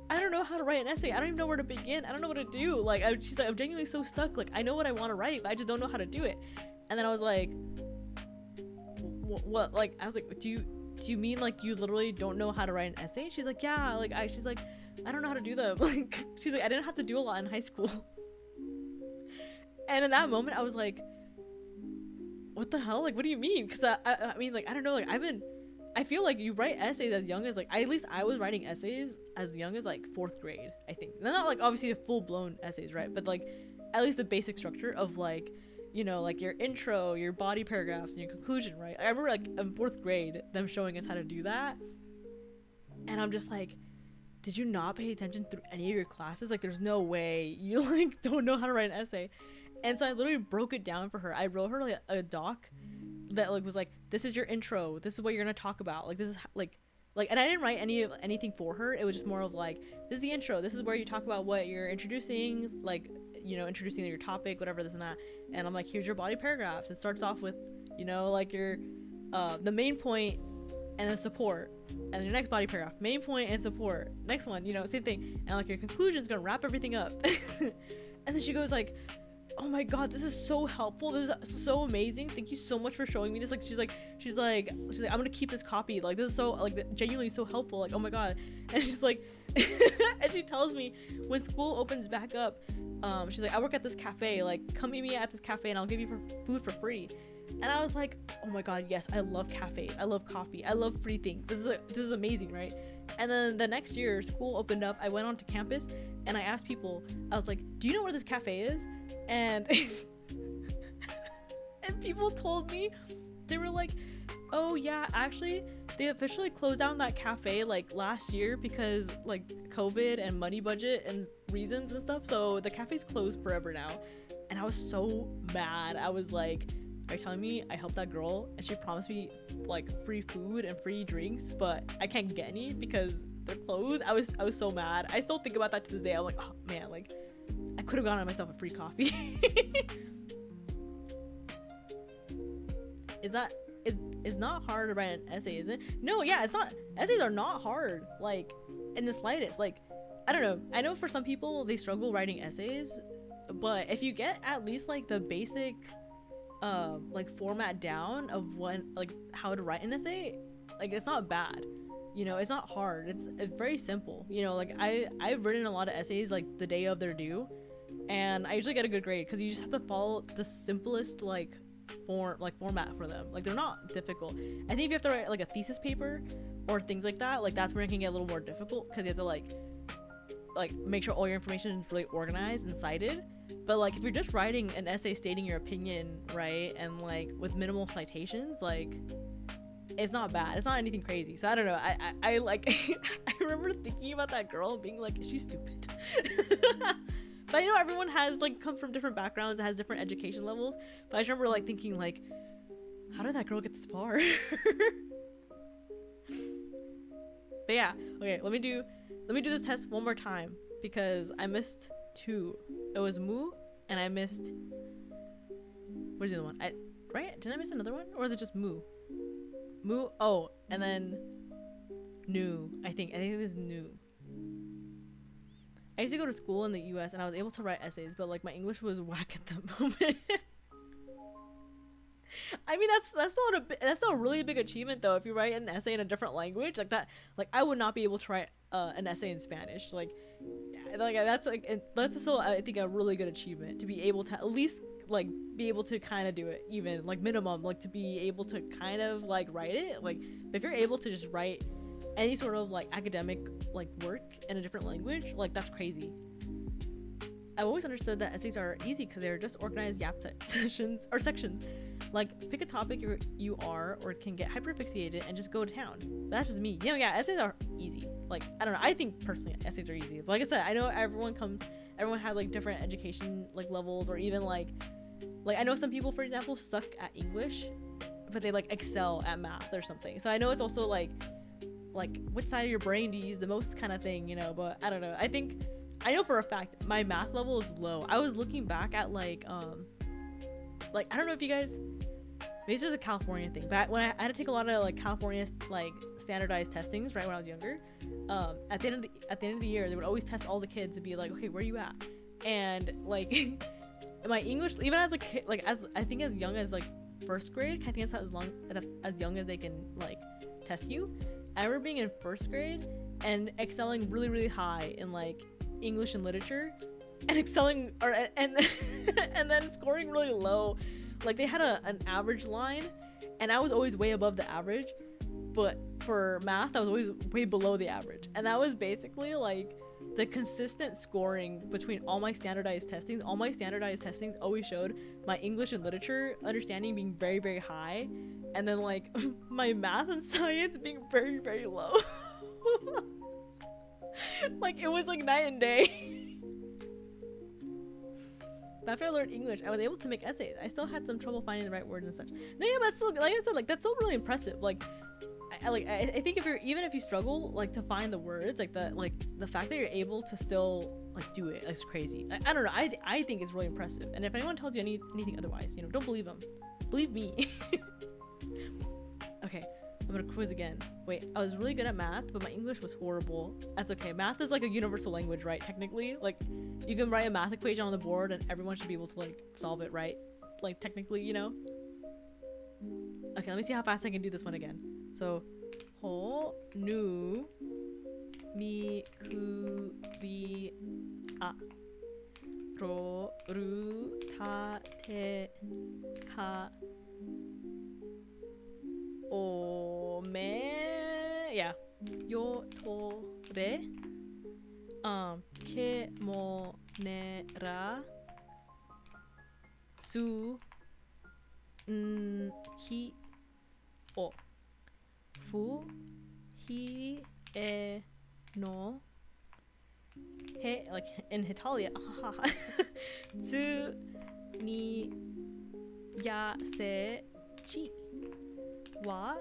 Speaker 1: I don't know how to write an essay. I don't even know where to begin. I don't know what to do. Like, she's like, I'm genuinely so stuck. Like, I know what I want to write, but I just don't know how to do it. And then I was like, what? Like, I was like, do you mean like you literally don't know how to write an essay? She's like, yeah. Like, she's like, I don't know how to do them. Like, she's like, I didn't have to do a lot in high school. And in that moment, I was like, what the hell? Like, what do you mean? Because I mean, like, I don't know. Like, I feel like you write essays as young as like, at least I was writing essays as young as like 4th grade, I think. They're not like obviously the full-blown essays, right? But like at least the basic structure of like, you know, like your intro, your body paragraphs, and your conclusion, right? I remember like in 4th grade them showing us how to do that, and I'm just like, did you not pay attention through any of your classes? Like, there's no way you like don't know how to write an essay. And so I literally broke it down for her. I wrote her like a doc that like was like, this is your intro, this is what you're gonna talk about, like this is like and I didn't write anything for her. It was just more of like, this is the intro, this is where you talk about what you're introducing, like, you know, introducing your topic, whatever, this and that. And I'm like, here's your body paragraphs. It starts off with, you know, like your the main point and then support, and then your next body paragraph, main point and support, next one, you know, same thing, and like your conclusion is gonna wrap everything up. And then she goes like, oh my god, this is so helpful, this is so amazing, thank you so much for showing me this. Like, she's like I'm gonna keep this copy, like this is so like genuinely so helpful, like oh my god. And she's like and she tells me when school opens back up, she's like, I work at this cafe, like come meet me at this cafe and I'll give you food for free. And I was like, oh my god, yes, I love cafes, I love coffee, I love free things, this is amazing, right? And then the next year school opened up, I went onto campus and I asked people, I was like, do you know where this cafe is? And and people told me, they were like, oh yeah, actually they officially closed down that cafe like last year because like COVID and money budget and reasons and stuff, so the cafe's closed forever now. And I was so mad. I was like, are you telling me I helped that girl and she promised me like free food and free drinks, but I can't get any because they're closed? I was so mad. I still think about that to this day. I'm like, oh man, like I could have gotten myself a free coffee. It's not hard to write an essay, is it? No, yeah, it's not. Essays are not hard, like in the slightest. Like, I don't know, I know for some people they struggle writing essays, but if you get at least like the basic like format down of what, like how to write an essay, like it's not bad, you know. It's not hard. It's very simple, you know. Like I've written a lot of essays like the day of their due, and I usually get a good grade because you just have to follow the simplest like format for them. Like they're not difficult. I think if you have to write like a thesis paper or things like that, like that's where it can get a little more difficult because you have to like make sure all your information is really organized and cited. But like if you're just writing an essay stating your opinion, right, and like with minimal citations, like it's not bad. It's not anything crazy. So I don't know. I like I remember thinking about that girl and being like, is she stupid? But you know, everyone has like comes from different backgrounds, has different education levels. But I just remember like thinking like, how did that girl get this far? But yeah, okay, let me do this test one more time because I missed 2. It was mu and I missed, where's the other one? Right? Did I miss another one? Or is it just mu? Mu, oh, and then nu. I think it is nu. I used to go to school in the US and I was able to write essays, but like my English was whack at that moment. I mean, that's not a really big achievement though. If you write an essay in a different language like that, like I would not be able to write an essay in Spanish. Like that's still, I think, a really good achievement to be able to at least like be able to kind of do it, even like minimum, like to be able to kind of like write it. Like if you're able to just write any sort of like academic like work in a different language, like that's crazy. I've always understood that essays are easy because they're just organized yap sessions or sections. Like pick a topic you are or can get hyperfixated and just go to town. But that's just me. You know, yeah, essays are easy. Like I don't know. I think personally essays are easy. Like I said, I know everyone has like different education like levels, or even like I know some people, for example, suck at English, but they like excel at math or something. So I know it's also like which side of your brain do you use the most kind of thing, you know. But I don't know. I know for a fact my math level is low. I was looking back at like I don't know if you guys, maybe it's just a California thing, but when I had to take a lot of like California like standardized testings right when I was younger, at the end of the year they would always test all the kids to be like, okay, where are you at? And like my English, even as a kid, like as I think as young as like first grade, I think that's as young as they can like test you. I remember being in first grade and excelling really, really high in like English and literature, and excelling and then scoring really low. Like they had an average line and I was always way above the average, but for math I was always way below the average. And that was basically like the consistent scoring between all my standardized testings. All my standardized testings always showed my English and literature understanding being very, very high, and then like my math and science being very, very low. Like it was like night and day. But after I learned English, I was able to make essays. I still had some trouble finding the right words and such. No, yeah, but still, like I said, like that's still really impressive. Like I think if you struggle like to find the words, like the fact that you're able to still like do it, it's crazy. I don't know. I think it's really impressive. And if anyone tells you anything otherwise, you know, don't believe them. Believe me. Okay, I'm gonna quiz again. Wait, I was really good at math, but my English was horrible. That's okay. Math is like a universal language, right? Technically, like you can write a math equation on the board and everyone should be able to like solve it, right? Like technically, you know. Okay, let me see how fast I can do this one again. So, ho, nu, mi, ku, ri, a, ro, ru, ta, te, ha, o, me, yeah, yo, to, re, ke, mo, ne, ra, su, ki, o. Fu, he, e, no, he, like in Italia, tsu, ni, ya, se, chi, wa,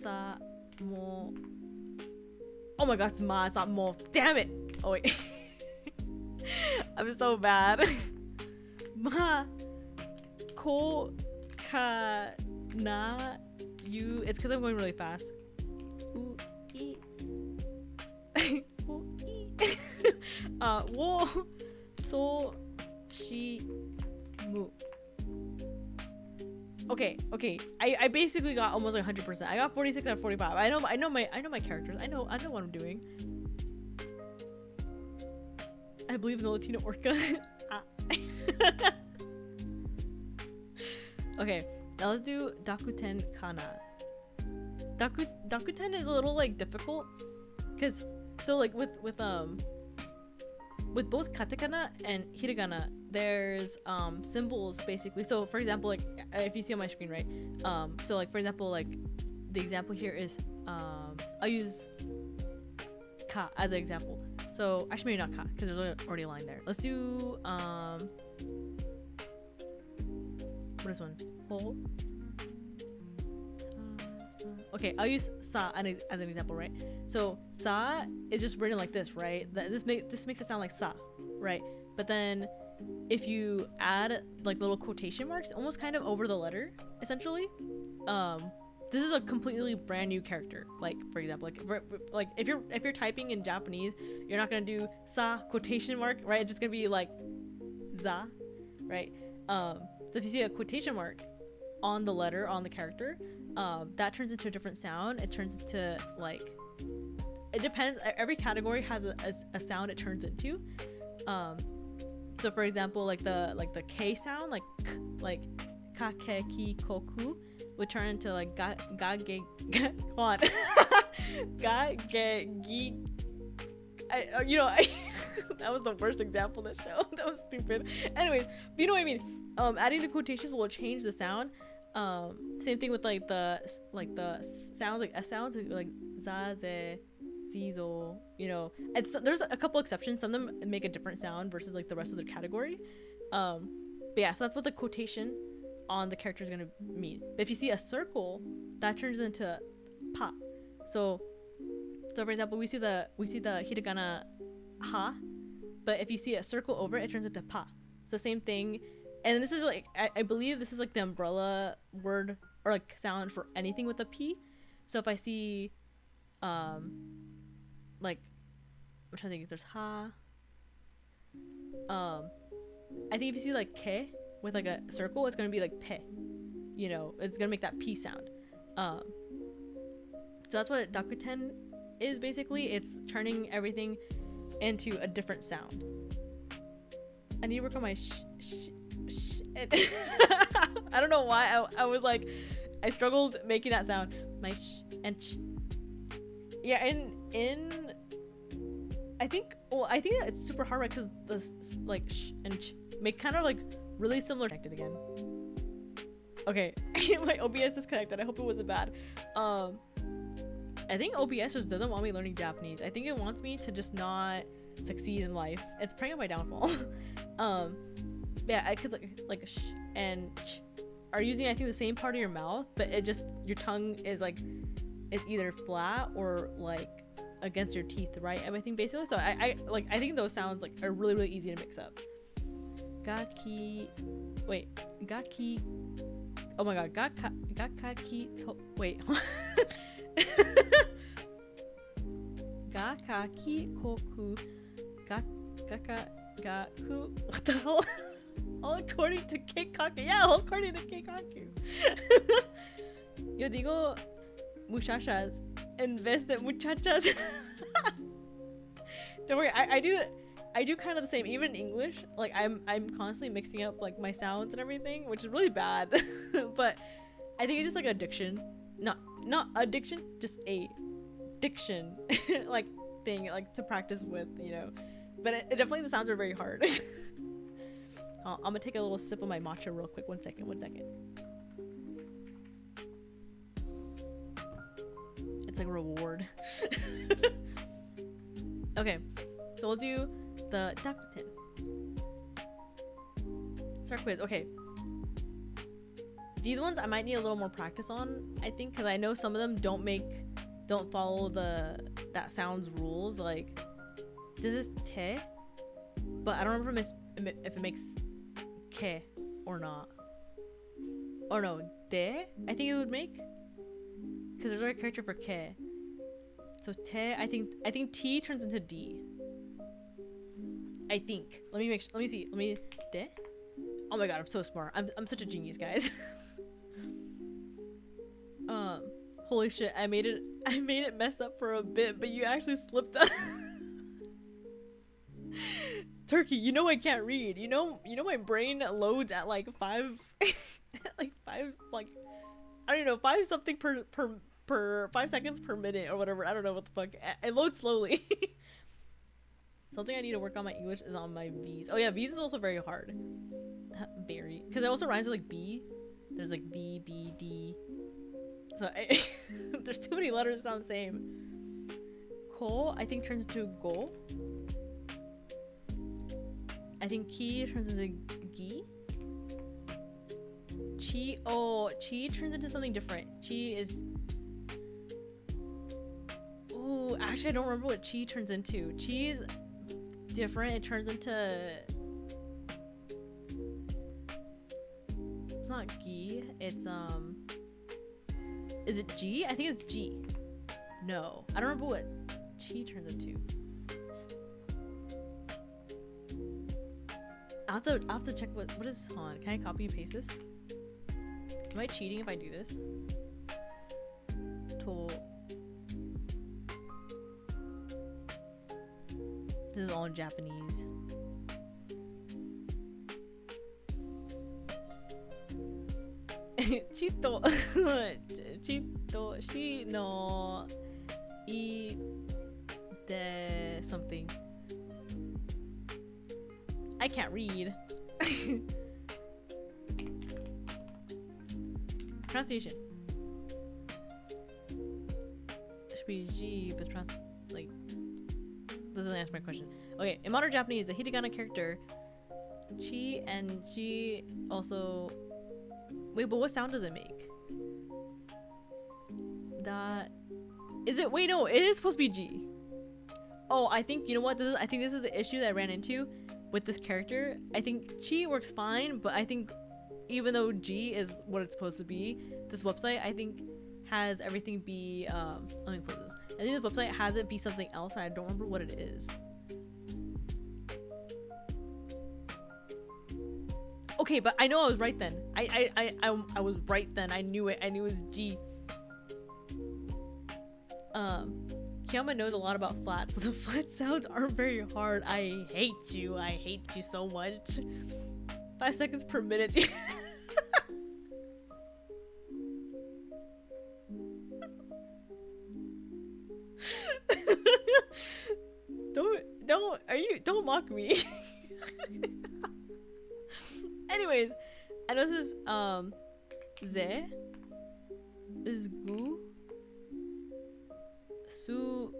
Speaker 1: sa, mo. Oh my god, it's ma, it's not mo. Damn it! Oh wait. I'm so bad. Ma, ko, ka, na, you. It's because I'm going really fast. U, i. U, i. Wo, so, shi, mu. okay. I basically got almost like 100%. I got 46 out of 45. I know my characters. I know what I'm doing. I believe in the Latino orca. Okay, now let's do Dakuten Kana. Dakuten is a little like difficult because so like with both katakana and hiragana, there's symbols basically. So for example, like if you see on my screen, right? So like for example, like the example here is I'll use ka as an example. So actually maybe not ka because there's already a line there. Let's do what is one? Ho. Okay, I'll use sa as an example, right? So sa is just written like this, right? This makes it sound like sa, right? But then if you add like little quotation marks, almost kind of over the letter, essentially, this is a completely brand new character. Like for example, like if you're typing in Japanese, you're not gonna do sa quotation mark, right? It's just gonna be like za, right? So if you see a quotation mark on the letter on the character, that turns into a different sound. It turns into like, it depends. Every category has a sound it turns into. So for example, like the K sound, like k, like ka ke ki koku would turn into like ga ge come on ga ge gi. That was the worst example of the show. That was stupid. Anyways, but you know what I mean. Adding the quotations will change the sound. Same thing with like the sounds, like S sounds, like za, ze, zizo. There's a couple exceptions. Some of them make a different sound versus like the rest of the category. But yeah, so that's what the quotation on the character is gonna mean. But if you see a circle, that turns into pa. So for example, we see the hiragana ha, but if you see a circle over it, it turns into pa. So same thing. And this is like, I believe this is like the umbrella word or like sound for anything with a P. So if I see, like, I'm trying to think if there's ha. I think if you see like ke with like a circle, it's gonna be like pe. It's gonna make that P sound. So that's what dakuten is basically. It's turning everything into a different sound. I need to work on my I don't know why I was like, I struggled making that sound. My sh and ch. Yeah, in I think that it's super hard, right? Because this like sh and ch make kind of like really similar. Connected again. Okay, my OBS is connected. I hope it wasn't bad. I think OBS just doesn't want me learning Japanese. I think it wants me to just not succeed in life. It's preying on my downfall. Yeah, because like sh and ch are using, I think, the same part of your mouth, but it just, your tongue is like, it's either flat or like against your teeth, right? Everything basically. So I think those sounds like are really easy to mix up. Gaki, oh my god, gakaki to, wait. Gakaki koku gaku, what the hell? All according to Keikaku. Yeah, all according to Keikaku. Yo digo muchachas en vez de muchachas. Don't worry, I do kind of the same. Even in English, like I'm constantly mixing up like my sounds and everything, which is really bad. But I think it's just like a diction, not addiction, just a diction like thing, like to practice with, But it definitely, the sounds are very hard. I'm gonna take a little sip of my matcha real quick. One second. It's like a reward. Okay, so we'll do the dakuten. Start quiz. Okay, these ones I might need a little more practice on, I think, because I know some of them don't follow that sounds rules. Like this is te, but I don't remember if it makes ke or not. Or no, de, I think it would make, because there's a character for ke. So te, I think T turns into D. I think. Let me see. De. Oh my god, I'm so smart. I'm such a genius, guys. Holy shit, I made it mess up for a bit, but you actually slipped up. Turkey, you know I can't read. You know my brain loads at like 5 like 5 like I don't know, 5 something per 5 seconds per minute or whatever. I don't know what the fuck. It loads slowly. Something I need to work on my English is on my V's. Oh yeah, V's is also very hard. Very. Because it also rhymes with like B. There's like B, B, D. So there's too many letters that sound the same. Ko, I think turns into go. I think ki turns into gi. Chi, oh, chi turns into something different. Chi is... Ooh, actually I don't remember what chi turns into. Chi is different. It turns into... It's not gi, it's is it G? I think it's G. No, I don't remember what chi turns into. I'll have to check what is, hold on, can I copy and paste this? Am I cheating if I do this? This is all in Japanese. Chito shi no I de something. I can't read. Pronunciation. It should be G, but it's pronounced like... Doesn't answer my question. Okay, in modern Japanese, the hiragana character chi and G also... Wait, but what sound does it make? That... Is it... Wait, no, it is supposed to be G. Oh, I think, you know what? I think this is the issue that I ran into with this character. I think chi works fine, but I think even though G is what it's supposed to be, this website, I think, has everything be... let me close this. I think this website has it be something else, and I don't remember what it is. Okay, but I know I was right then. I was right then. I knew it. I knew it was G. Kiyama knows a lot about flats, so the flat sounds aren't very hard. I hate you. I hate you so much. 5 seconds per minute. Don't mock me. Anyways, I know this is ze. This is gu. Su.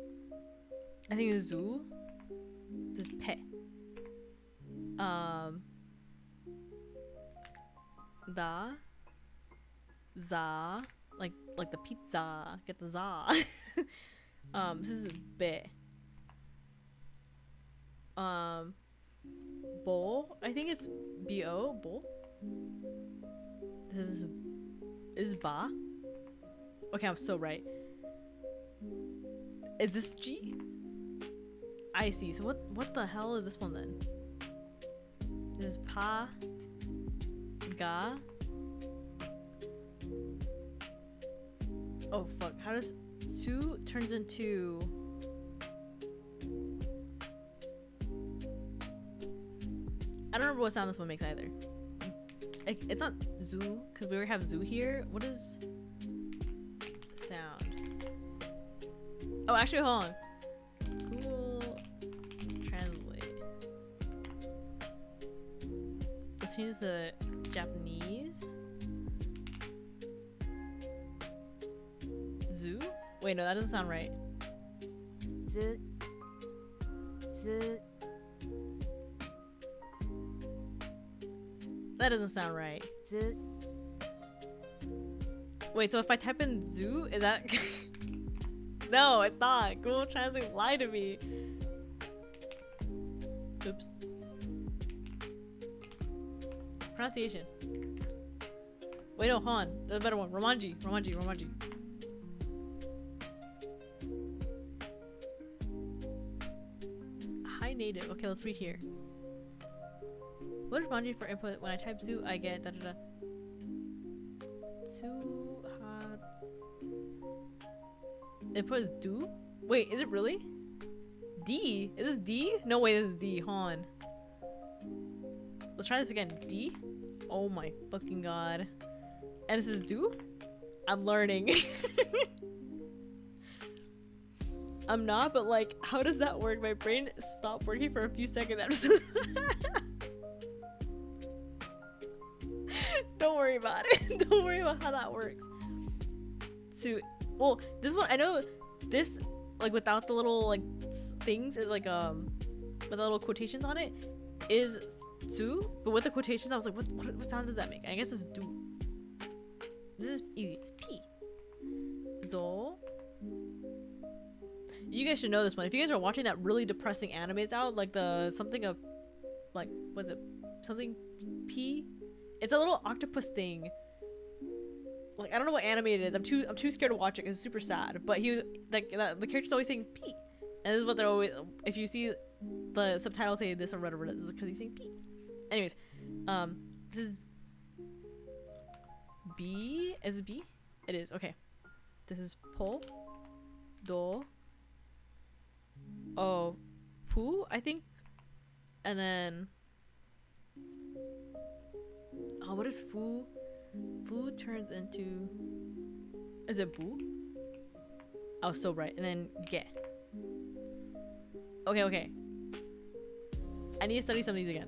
Speaker 1: I think it's zu. This is pe. Da. Za. Like the pizza. Get the za. This is be. Bo. I think it's bo. Bo. This is ba. Okay, I'm so right. Is this G? I see. So what the hell is this one then? This is pa. Ga. Oh fuck. How does su turns into... I don't remember what sound this one makes either. It's not zoo, because we already have zoo here. What is sound? Oh, actually, hold on. Google Translate. Let's change the Japanese. Zoo? Wait, no, that doesn't sound right. Z. Z. That doesn't sound right. Z. Wait, so if I type in zoo, is that... No, it's not. Google Translate lied to me. Oops. Pronunciation. Wait, no, hold on. There's a better one. Romanji. Romanji. Romanji. Hi, native. Okay, let's read here. What is Romanji for input? When I type zoo, I get da da da. Too hard. Input is do? Wait, is it really? D? Is this D? No way, this is D. Hold on. Let's try this again. D? Oh my fucking god. And this is do? I'm learning. I'm not, but like, how does that work? My brain stopped working for a few seconds after. Don't worry about it. Don't worry about how that works. So, well, this one, I know this, like, without the little, like, things is like, with the little quotations on it, is to, but with the quotations, I was like, what sound does that make? I guess it's do. This is easy. It's P. Zo. You guys should know this one. If you guys are watching that really depressing animes out, like the something of, like, was it something P? It's a little octopus thing. Like, I don't know what anime it is. I'm too scared to watch it because it's super sad. But he, like, the character's always saying P, and this is what they're always. If you see the subtitles say this or whatever, this is because he's saying P. Anyways, this is B. Is it B? It is. Okay. This is po, do, oh, pu, I think, and then. Oh, what is fu? Fu turns into. Is it bu? I was so right. And then ge. Okay. I need to study some of these again.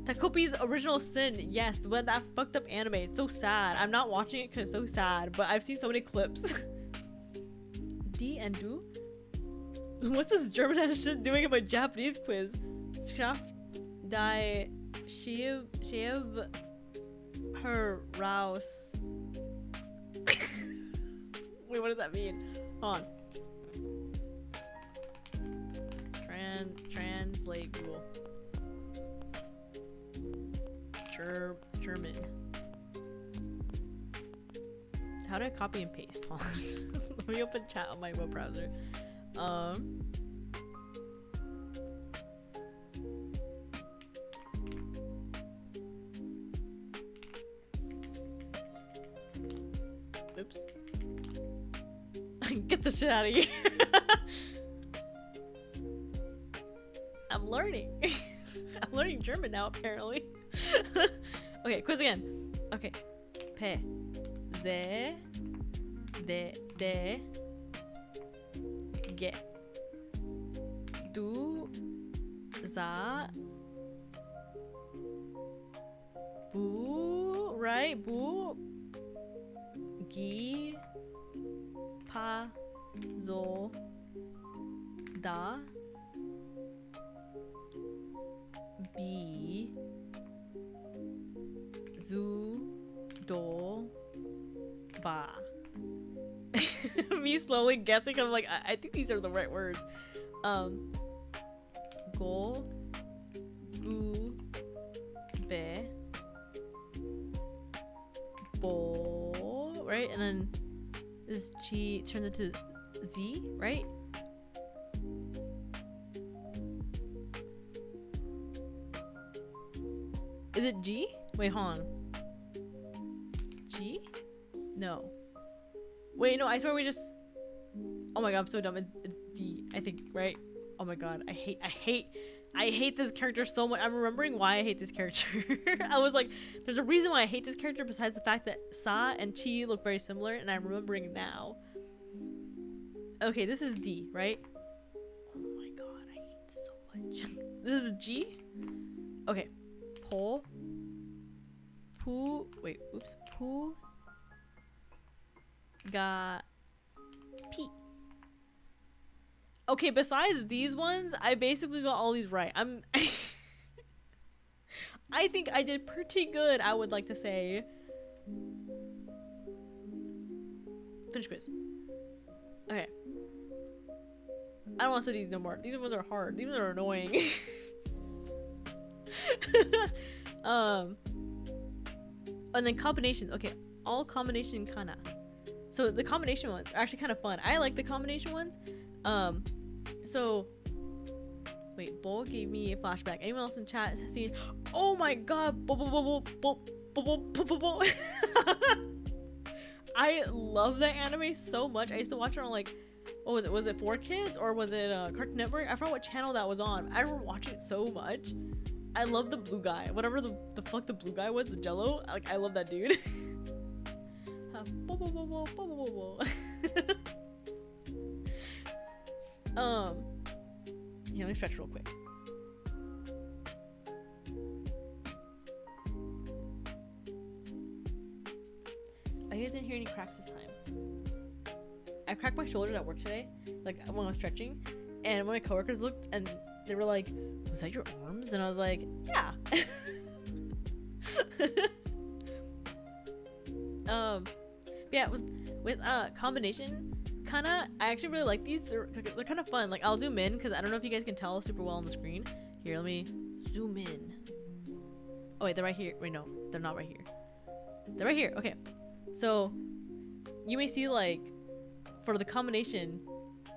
Speaker 1: Takopi's original sin. Yes, when that fucked up anime. It's so sad. I'm not watching it because it's so sad, but I've seen so many clips. D and do? What's this German ass shit doing in my Japanese quiz? Schaft die Shiv her Rouse. Wait, what does that mean? Hold on. Translate Google. German. How do I copy and paste? Hold on. Let me open chat on my web browser. Oops. Get the shit out of here. I'm learning. I'm learning German now, apparently. Okay, quiz again. Okay. Pe. Ze. De. Ge. Du. Za. Bu. Right? Bu. Gi. Pa. Zo. Da. Bi. Zu. Do. Ba. Me slowly guessing. I'm like, I think these are the right words. Go. Gu. Be. Bo. Right? And then this chi turns into Z, right? Is it G? Wait, hold on. G? No. Wait, no, I swear we just. Oh my god, I'm so dumb. It's D, I think, right? Oh my god, I hate this character so much. I'm remembering why I hate this character. I was like, there's a reason why I hate this character besides the fact that Sa and Chi look very similar, and I'm remembering now. Okay, this is D, right? Oh my god, I hate this so much. This is G? Okay. Po. Pu. Wait, oops. Pu. Ga. P. Okay, besides these ones, I basically got all these right. I think I did pretty good, I would like to say. Finish quiz. Okay. I don't want to study these no more. These ones are hard. These ones are annoying. And then combinations. Okay, all combination kana. So the combination ones are actually kind of fun. I like the combination ones. So wait, Bo gave me a flashback. Anyone else in chat has seen? Oh my god, I love that anime so much. I used to watch it on like, what was it? Was it 4Kids or was it Cartoon Network? I forgot what channel that was on. I remember watching it so much. I love the blue guy. Whatever the fuck the blue guy was, the Jello. Like, I love that dude. Yeah, let me stretch real quick. I guys didn't hear any cracks this time. I cracked my shoulders at work today, like when I was stretching, and when my coworkers looked and they were like, "Was that your arms?" And I was like, "Yeah." Yeah, it was with combination. Kinda, I actually really like these. They're kind of fun. Like, I'll zoom in because I don't know if you guys can tell super well on the screen. Here, let me zoom in. Oh wait, they're right here. Wait, no, they're not right here. They're right here. Okay, so you may see like for the combination,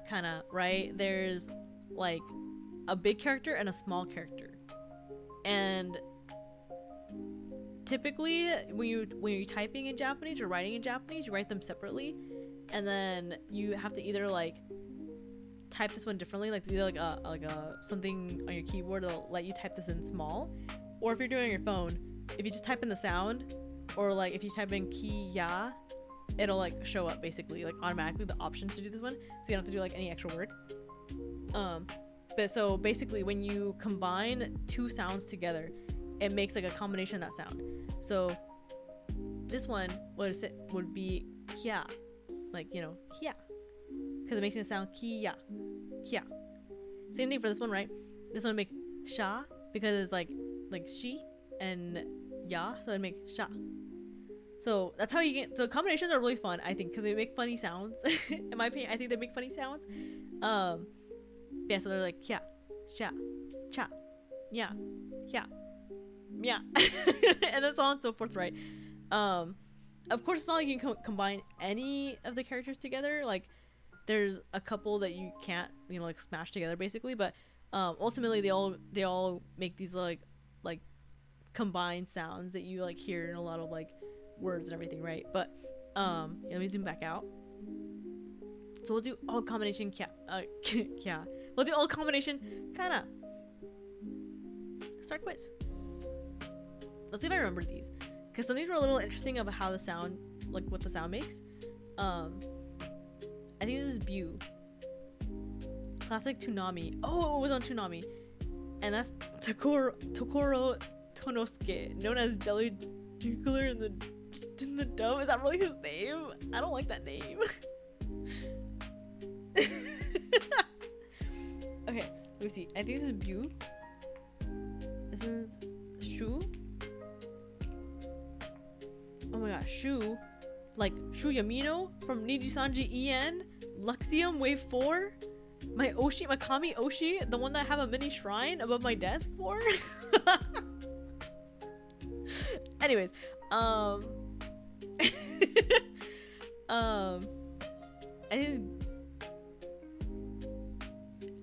Speaker 1: kind of right. There's like a big character and a small character, and typically when you're typing in Japanese or writing in Japanese, you write them separately, and then you have to either like type this one differently, like either like a something on your keyboard that'll let you type this in small, or if you're doing it on your phone, if you just type in the sound, or like if you type in Kiya, it'll like show up basically like automatically the option to do this one, so you don't have to do like any extra work. But so basically when you combine two sounds together, it makes like a combination of that sound. So this one would be Kia, like, you know, Kia, because it makes it sound Kia, Kia. Same thing for this one, right? This one would make Sha because it's like she and Ya, so it'd make Sha. So that's how you get. So combinations are really fun, I think, because they make funny sounds. In my opinion, I think they make funny sounds. Yeah, so they're like Kia, Sha, Cha, Ya, Kia, Mia, and then so on and so forth, right? Of course, it's not like you can combine any of the characters together. Like, there's a couple that you can't, you know, like smash together, basically. But ultimately, they all make these like combined sounds that you like hear in a lot of like words and everything, right? But yeah, let me zoom back out. So we'll do all combination Kia. We'll do all combination kana. Start quiz. Let's see if I remember these, because some of these were a little interesting about how the sound, like what the sound makes. I think this is Bu. Classic Toonami. Oh, it was on Toonami. And that's Tokoro Tonosuke, known as Jelly Juggler in the dub. Is that really his name? I don't like that name. Okay, let me see. I think this is Bu. This is Shu. Oh my gosh, Shu. Like Shu Yamino from Nijisanji En, Luxium Wave 4. My Oshi, my Kami Oshi, the one that I have a mini shrine above my desk for. Anyways, I think,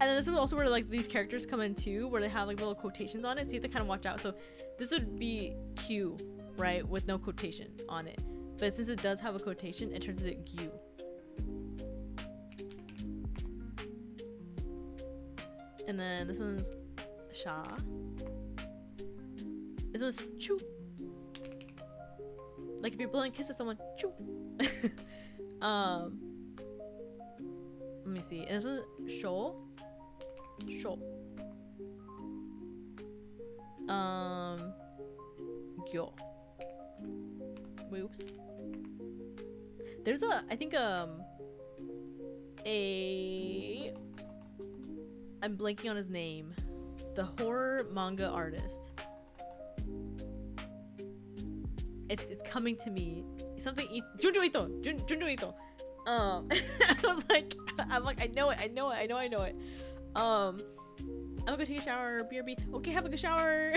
Speaker 1: and then this is also where like these characters come in too, where they have like little quotations on it, so you have to kind of watch out. So this would be Q, right, with no quotation on it, but since it does have a quotation, it turns into Q. And then this one's Sha. This one's Chu. Like if you're blowing a kiss at someone, Chu. Let me see. And this is Sho. Sho. Gyo. Wait, oops. There's I think I'm blanking on his name. The horror manga artist. It's coming to me. Something Junjo Ito. Junjo Ito. I was like, I know it. I'm gonna go take a shower. BRB. Okay, have a good shower.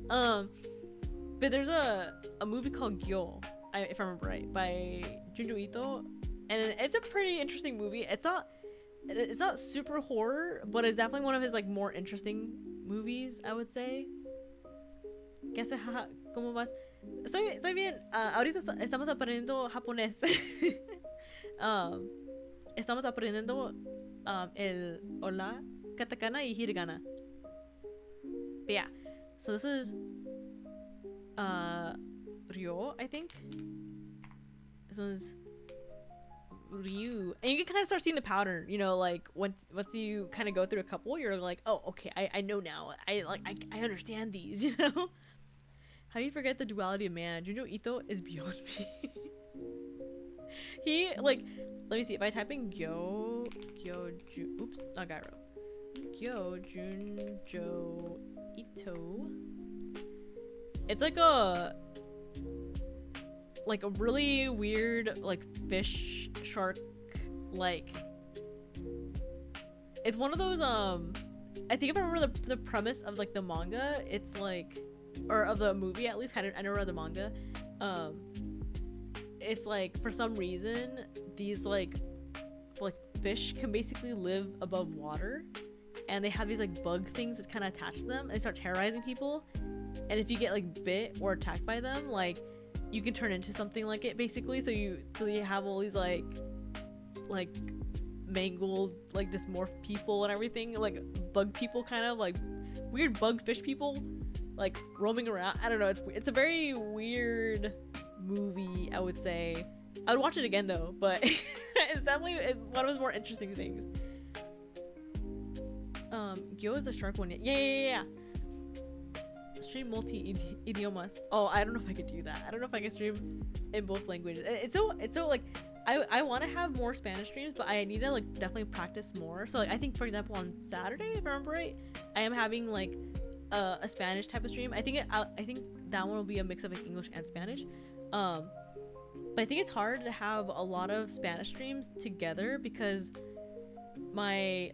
Speaker 1: But there's a movie called Gyo, if I remember right, by Junjo Ito, and it's a pretty interesting movie. It's not super horror, but it's definitely one of his like more interesting movies, I would say. ¿Qué hace? ¿Cómo vas? Estoy bien. Ahorita estamos aprendiendo japonés. um, estamos aprendiendo el hola, katakana y hiragana. But yeah, so this is Ryo, I think. This one's Ryu, and you can kind of start seeing the pattern, you know, like once you kind of go through a couple, you're like, oh, okay, I know now. I understand these, you know. How do you forget the duality of man? Junjo Ito is beyond me. He like, let me see if I type in oops, not Gyro. Junjo Ito. It's like a really weird like fish shark, like it's one of those I think if I remember the premise of like the manga, it's like, or of the movie at least, I never read the manga. It's like for some reason these like fish can basically live above water, and they have these like bug things that kind of attach to them and they start terrorizing people, and if you get like bit or attacked by them, like you can turn into something like it basically. So you have all these like mangled like dysmorph people and everything, like bug people, kind of like weird bug fish people like roaming around. I don't know, it's a very weird movie, I would say. I would watch it again though, but it's definitely one of the more interesting things. Gyo is the shark one. Yeah. Stream multi-idiomas. Oh, I don't know if I could do that. I don't know if I can stream in both languages. It's so like I want to have more Spanish streams, but I need to like definitely practice more. So like I think, for example, on Saturday, if I remember right, I am having like a Spanish type of stream. I think that one will be a mix of like English and Spanish. But I think it's hard to have a lot of Spanish streams together because my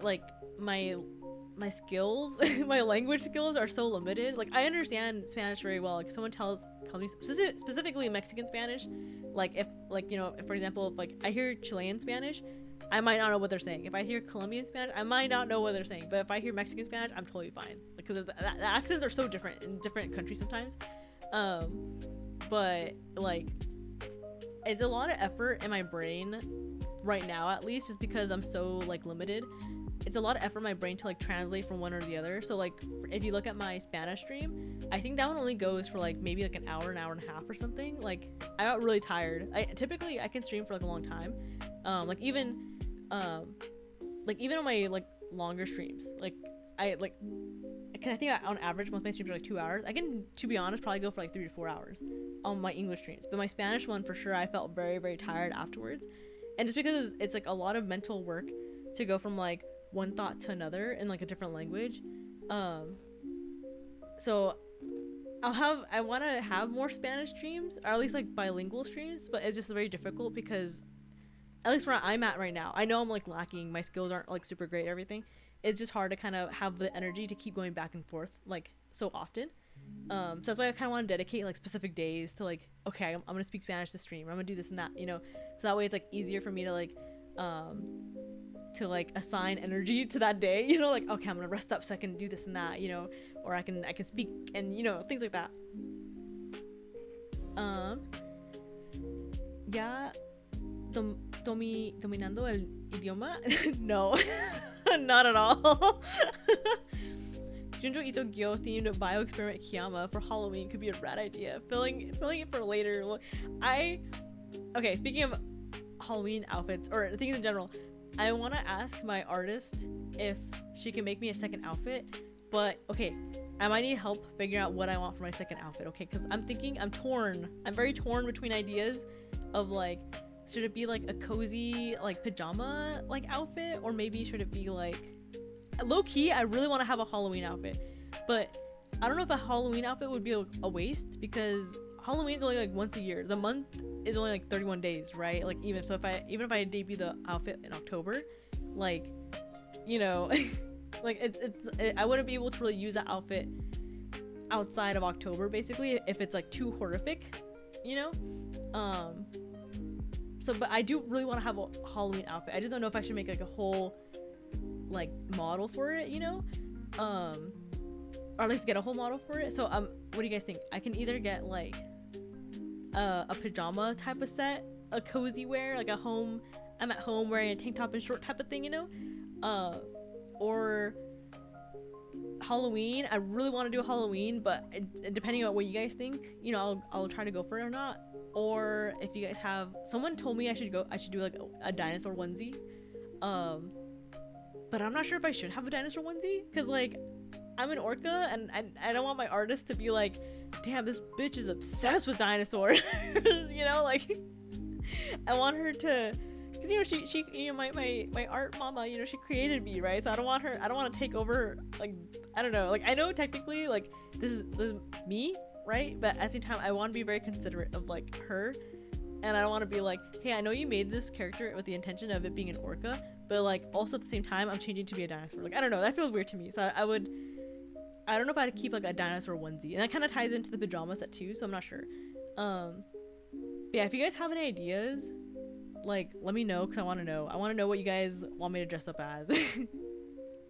Speaker 1: skills, my language skills are so limited. Like I understand Spanish very well. Like someone tells me specifically Mexican Spanish, like if you know, if, for example, if like I hear Chilean Spanish, I might not know what they're saying. If I hear Colombian Spanish, I might not know what they're saying. But if I hear Mexican Spanish, I'm totally fine, because the accents are so different in different countries sometimes. But like it's a lot of effort in my brain right now, at least, just because I'm so like limited. It's a lot of effort in my brain to like translate from one or the other. So like if you look at my Spanish stream, I think that one only goes for like maybe like an hour and a half or something. Like I got really tired. I typically can stream for like a long time. Like even on my like longer streams, like I think on average most of my streams are like 2 hours. I can, to be honest, probably go for like 3 to 4 hours on my English streams. But my Spanish one, for sure, I felt very, very tired afterwards. And just because it's like a lot of mental work to go from like one thought to another in like a different language. So I want to have more Spanish streams, or at least like bilingual streams, but it's just very difficult because at least where I'm at right now, I know I'm like lacking. My skills aren't like super great, everything. It's just hard to kind of have the energy to keep going back and forth like so often. So that's why I kind of want to dedicate like specific days to like, okay, I'm gonna speak Spanish this stream, or I'm gonna do this and that, you know, so that way it's like easier for me to like assign energy to that day, you know, like, okay, I'm gonna rest up so I can do this and that, you know, or I can speak, and you know, things like that. Ya dominando el idioma? No. Not at all. Junjo Ito Gyo themed bio experiment Kiyama for Halloween could be a rad idea. Filling it for later. Okay, speaking of Halloween outfits or things in general, I want to ask my artist if she can make me a second outfit, but okay, I might need help figuring out what I want for my second outfit, okay? Because I'm very torn between ideas of like, should it be like a cozy like pajama like outfit, or maybe should it be like low-key, I really want to have a Halloween outfit, but I don't know if a Halloween outfit would be a waste, because Halloween's only like once a year. The month is only like 31 days, right? Like even if I debut the outfit in October, like, you know, like I wouldn't be able to really use that outfit outside of October, basically, if it's like too horrific, you know. So but I do really want to have a Halloween outfit. I just don't know if I should make like a whole like model for it, you know, or at least get a whole model for it. So what do you guys think? I can either get like a pajama type of set, a cozy wear, like a home, I'm at home wearing a tank top and short type of thing, you know? Or Halloween. I really want to do a Halloween, but depending on what you guys think, you know, I'll try to go for it or not. Or if you guys have, someone told me I should do like a dinosaur onesie. But I'm not sure if I should have a dinosaur onesie, because like I'm an orca and I don't want my artist to be like, damn, this bitch is obsessed with dinosaurs. You know, like I want her to, because you know she you know, my art mama, you know, she created me, right? So I don't want to take over, like, I don't know, like I know technically like this is me, right? But at the same time I want to be very considerate of like her, and I don't want to be like, hey, I know you made this character with the intention of it being an orca, but like also at the same time I'm changing to be a dinosaur. Like I don't know, that feels weird to me. So I don't know if I'd keep like a dinosaur onesie, and that kind of ties into the pajama set too, so I'm not sure. Yeah, if you guys have any ideas, like let me know, because I want to know what you guys want me to dress up as.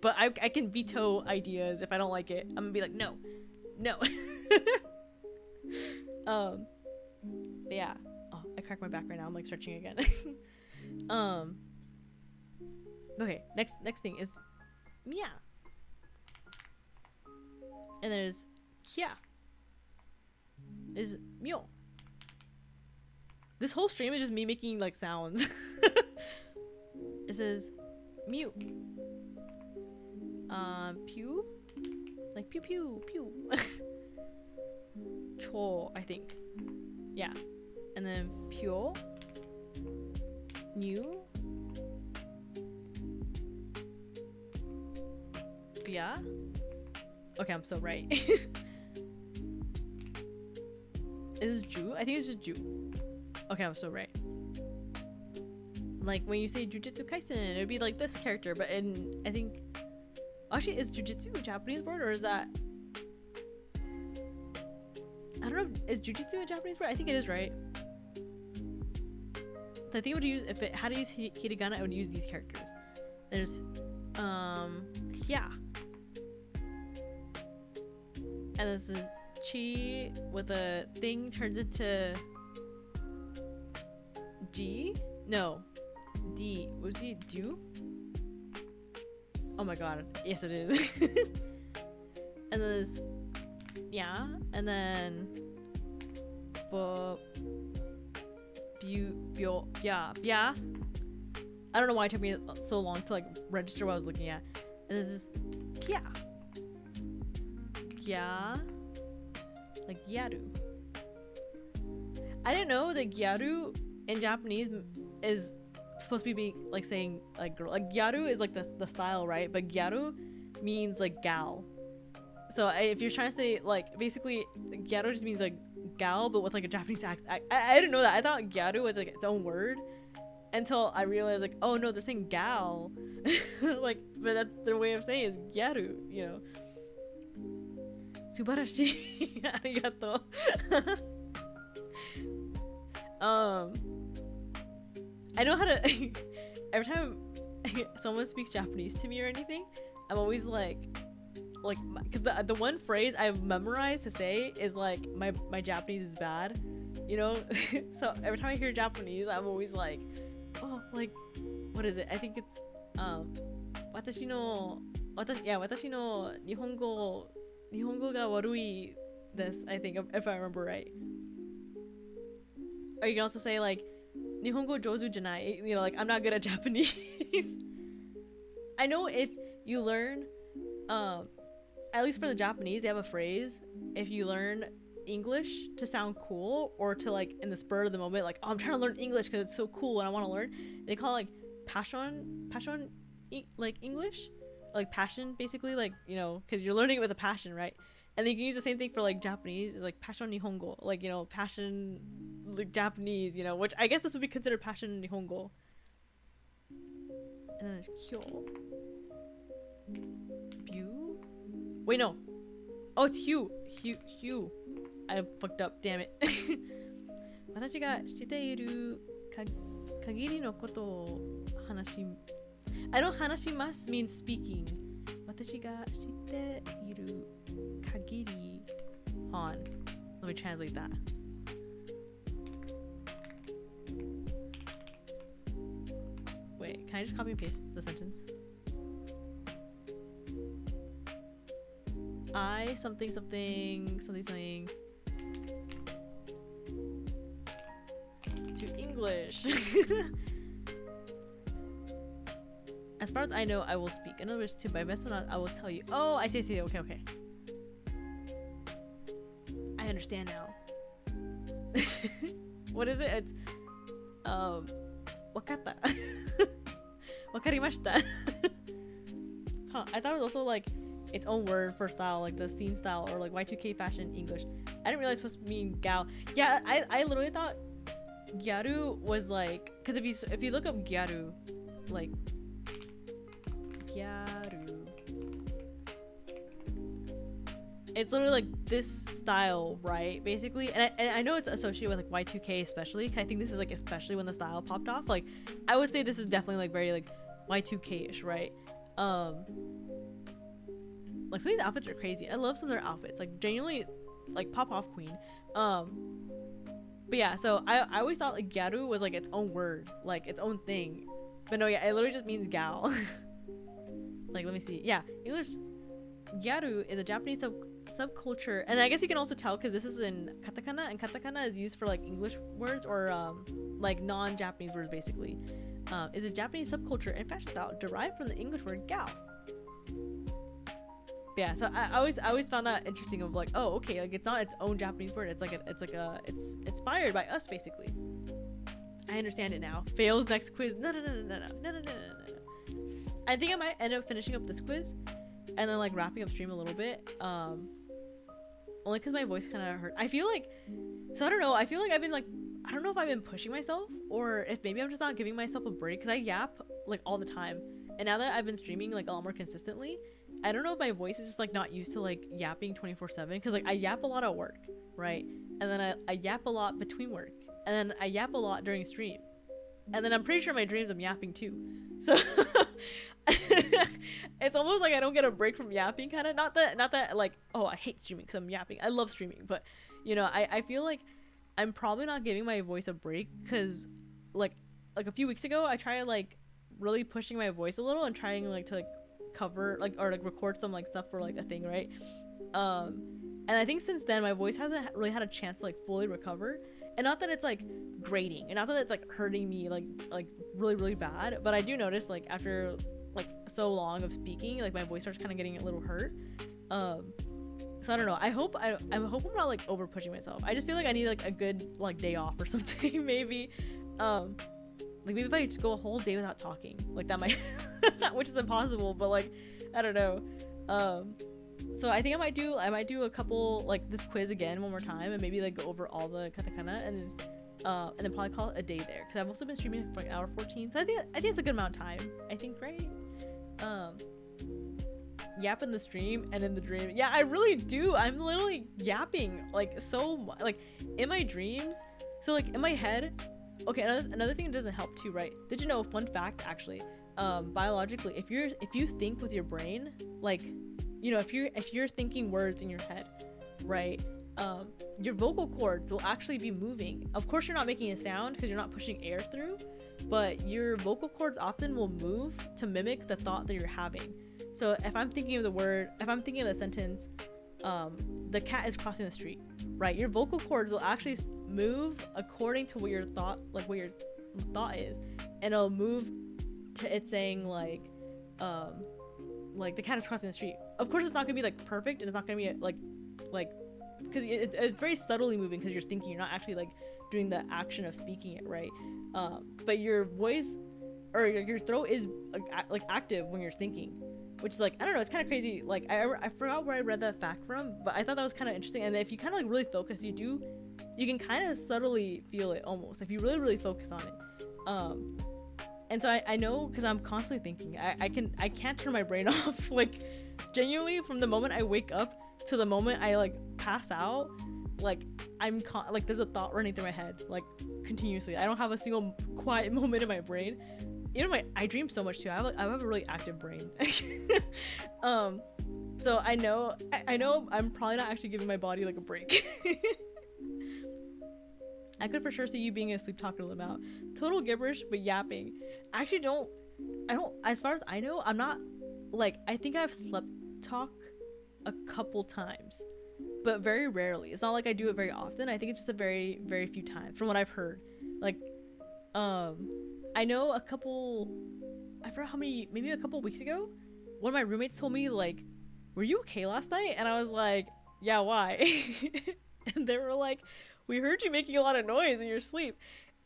Speaker 1: But I can veto ideas if I don't like it. I'm gonna be like, no. But yeah, oh, I cracked my back right now, I'm like stretching again. Okay, next thing is Mia. And there's Kia. Is Myo. This whole stream is just me making like sounds. It says Mew. Pew? Like pew pew pew. Cho, I think. Yeah. And then Pyo. New. Yeah. Okay, I'm so right. Is Ju? I think it's just Ju. Okay, I'm so right. Like when you say Jujutsu Kaisen, it would be like this character, but I think actually, is Jujutsu a Japanese word, or is that, I don't know, is Jujutsu a Japanese word? I think it is, right? So I think it would use, if it had to use hiragana, I would use these characters. There's yeah. And this is Chi with a thing turns into G? No. D. Was he Do? Oh my god. Yes, it is. And then there's yeah. And then yeah. I don't know why it took me so long to like register what I was looking at. And this is Kia. Yeah, like Gyaru. I didn't know that Gyaru in Japanese is supposed to be like saying like girl. Like Gyaru is like the style, right? But Gyaru means like gal. So if you're trying to say like, basically Gyaru just means like gal, but with like a Japanese accent. I didn't know that. I thought Gyaru was like its own word until I realized like, oh no, they're saying gal. Like, but that's their way of saying it is Gyaru, you know. Subarashi. Arigato. I know how to every time someone speaks Japanese to me or anything, I'm always like cause the one phrase I've memorized to say is like my Japanese is bad, you know. So every time I hear Japanese, I'm always like, oh, like what is it? I think it's watashi no Nihongo ga warui desu, I think, if I remember right. Or you can also say like Nihongo jozu janai, you know, like I'm not good at Japanese. I know if you learn at least for the Japanese, they have a phrase, if you learn English to sound cool, or to like in the spur of the moment, like, oh, I'm trying to learn English because it's so cool and I want to learn, they call it like passion like English, like passion, basically, like, you know, because you're learning it with a passion, right? And then you can use the same thing for like Japanese, like passion nihongo, like, you know, passion like Japanese, you know, which I guess this would be considered passion nihongo. And then there's kyo. View? Wait, no. Oh, it's Hugh. I fucked up, damn it. 私がしている限りのことを話 I don't 話します means speaking. 私がしている限り on. Let me translate that. Can I just copy and paste the sentence? I something to English. As far as I know, I will speak. In other words, to my best one, I will tell you. Oh, I see. Okay. I understand now. What is it? It's wakata. Wakarimashita. Huh. I thought it was also like its own word for style, like the scene style or like Y2K fashion English. I didn't realize it was supposed to mean gal. Yeah, I literally thought gyaru was like, because if you look up gyaru, like gyaru, it's literally like this style, right? Basically, and I know it's associated with like Y2K especially, because I think this is like especially when the style popped off. Like I would say this is definitely like very like Y2K-ish, right? Like some of these outfits are crazy. I love some of their outfits, like genuinely like pop off queen. But yeah, so I always thought like gyaru was like its own word, like its own thing, but no, yeah, it literally just means gal. Like let me see, yeah, English gyaru is a Japanese subculture, and I guess you can also tell because this is in katakana, and katakana is used for like English words or like non-Japanese words basically. Is a Japanese subculture and fashion style derived from the English word gal. Yeah, so I always found that interesting of like, oh, okay, like it's not its own Japanese word, it's it's inspired by us basically. I understand it now. Fails next quiz. No. I think I might end up finishing up this quiz and then like wrapping up stream a little bit, only because my voice kind of hurt. I feel like, so I don't know, I feel like I've been like, I don't know if I've been pushing myself or if maybe I'm just not giving myself a break, because I yap like all the time, and now that I've been streaming like a lot more consistently, I don't know if my voice is just like not used to like yapping 24/7, because like I yap a lot at work, right? And then I yap a lot between work, and then I yap a lot during stream, and then I'm pretty sure my dreams I'm yapping too. So it's almost like I don't get a break from yapping, kind of. Not that like, oh, I hate streaming because I'm yapping. I love streaming, but you know, I feel like I'm probably not giving my voice a break, because like a few weeks ago I tried like really pushing my voice a little and trying like to like cover like or like record some like stuff for like a thing, right? And I think since then my voice hasn't really had a chance to like fully recover, and not that it's like grating, and not that it's like hurting me like really bad, but I do notice like after like so long of speaking, like my voice starts kind of getting a little hurt. So I don't know, I hope I'm not like over pushing myself. I just feel like I need like a good like day off or something. Maybe like maybe if I just go a whole day without talking, like that might which is impossible, but like I don't know. So I think I might do a couple like this quiz again one more time, and maybe like go over all the katakana and just, and then probably call it a day there, because I've also been streaming for like an hour 14, so I think it's a good amount of time, I think, right? Yap in the stream and in the dream. Yeah, I really do. I'm literally yapping like so much, like in my dreams. So like in my head, okay, another thing that doesn't help too, right? Did you know, fun fact actually, biologically, if you think with your brain, like, you know, if you're thinking words in your head, right, your vocal cords will actually be moving. Of course you're not making a sound because you're not pushing air through, but your vocal cords often will move to mimic the thought that you're having. So if I'm thinking of the sentence, the cat is crossing the street, right, your vocal cords will actually move according to what your thought is, and it'll move to it saying like the cat is crossing the street. Of course it's not gonna be like perfect, and it's not gonna be like because it's very subtly moving, because you're thinking, you're not actually like doing the action of speaking it, right? But your voice or your throat is like active when you're thinking, which is like, I don't know, it's kind of crazy. Like I forgot where I read that fact from, but I thought that was kind of interesting. And if you kind of like really focus, you can kind of subtly feel it almost if you really focus on it. And so I know, because I'm constantly thinking, I can't turn my brain off. Like genuinely, from the moment I wake up to the moment I like pass out, like like there's a thought running through my head like continuously. I don't have a single quiet moment in my brain. You know, I dream so much too. I have a really active brain. So I know I'm probably not actually giving my body like a break. I could for sure see you being a sleep talker amount. Total gibberish, but yapping. I actually don't. I don't, as far as I know, I'm not, like, I think I've slept talk a couple times, but very rarely. It's not like I do it very often. I think it's just a very, very few times from what I've heard. Like, I know a couple, I forgot how many, maybe a couple weeks ago, one of my roommates told me, like, were you okay last night? And I was like, yeah, why? And they were like, we heard you making a lot of noise in your sleep.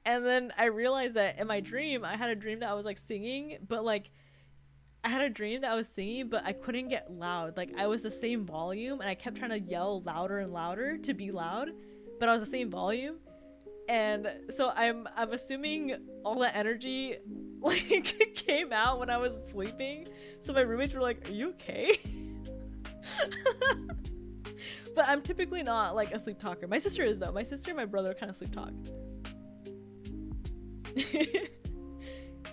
Speaker 1: And then I realized that in my dream, I had a dream that I was like singing, but like, I had a dream that I was singing, but I couldn't get loud. Like, I was the same volume, and I kept trying to yell louder and louder to be loud, but I was the same volume. And so I'm assuming all that energy like came out when I was sleeping. So my roommates were like, "Are you okay?" But I'm typically not like a sleep talker. My sister is though. My sister and my brother kind of sleep talk.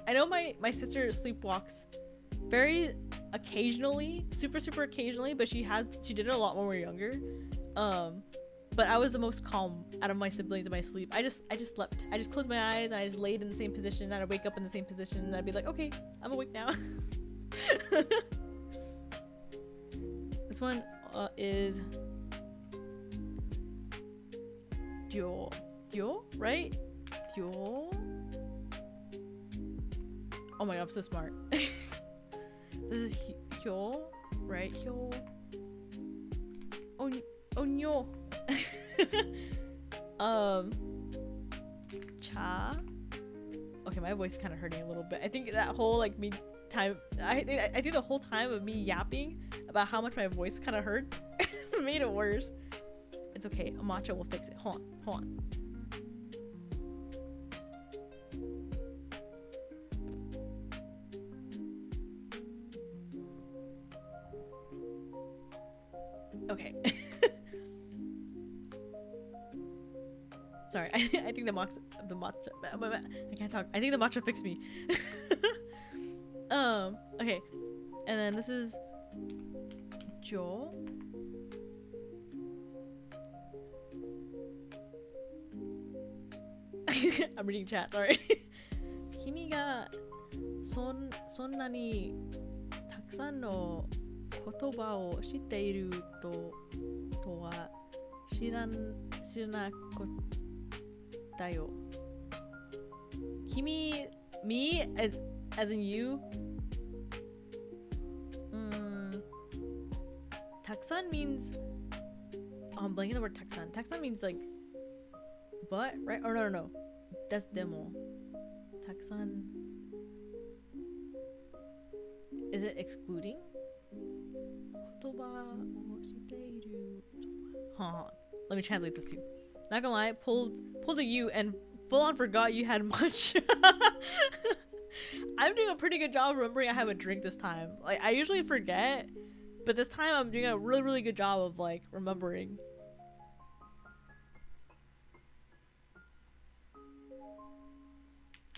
Speaker 1: I know my sister sleepwalks very occasionally, super occasionally, but she did it a lot when we were younger. But I was the most calm out of my siblings in my sleep. I just slept. I just closed my eyes and I just laid in the same position, and I'd wake up in the same position, and I'd be like, okay, I'm awake now. This one is Dio, right? Dio. Oh my god, I'm so smart. This is Hyo, right? Hyo. Onyo. Cha. Okay, my voice is kind of hurting a little bit. I think that whole like me time. I think the whole time of me yapping about how much my voice kind of hurts made it worse. It's okay. A matcha will fix it. Hold on. Okay. Sorry, I think the matcha, I can't talk. I think the matcha fixed me. Okay. And then this is Jo. I'm reading chat, sorry. 君がそんなにたくさんの言葉を知っているとは知らなかったよ。君 me as in you. たくさん means I'm blanking the word たくさん. たくさん means like but, right? Or no. That's demo. たくさん is it excluding? 言葉を知っている。Let me translate this to you. Not gonna lie, pulled a U and full on forgot you had much. I'm doing a pretty good job remembering I have a drink this time. Like, I usually forget, but this time I'm doing a really good job of like remembering.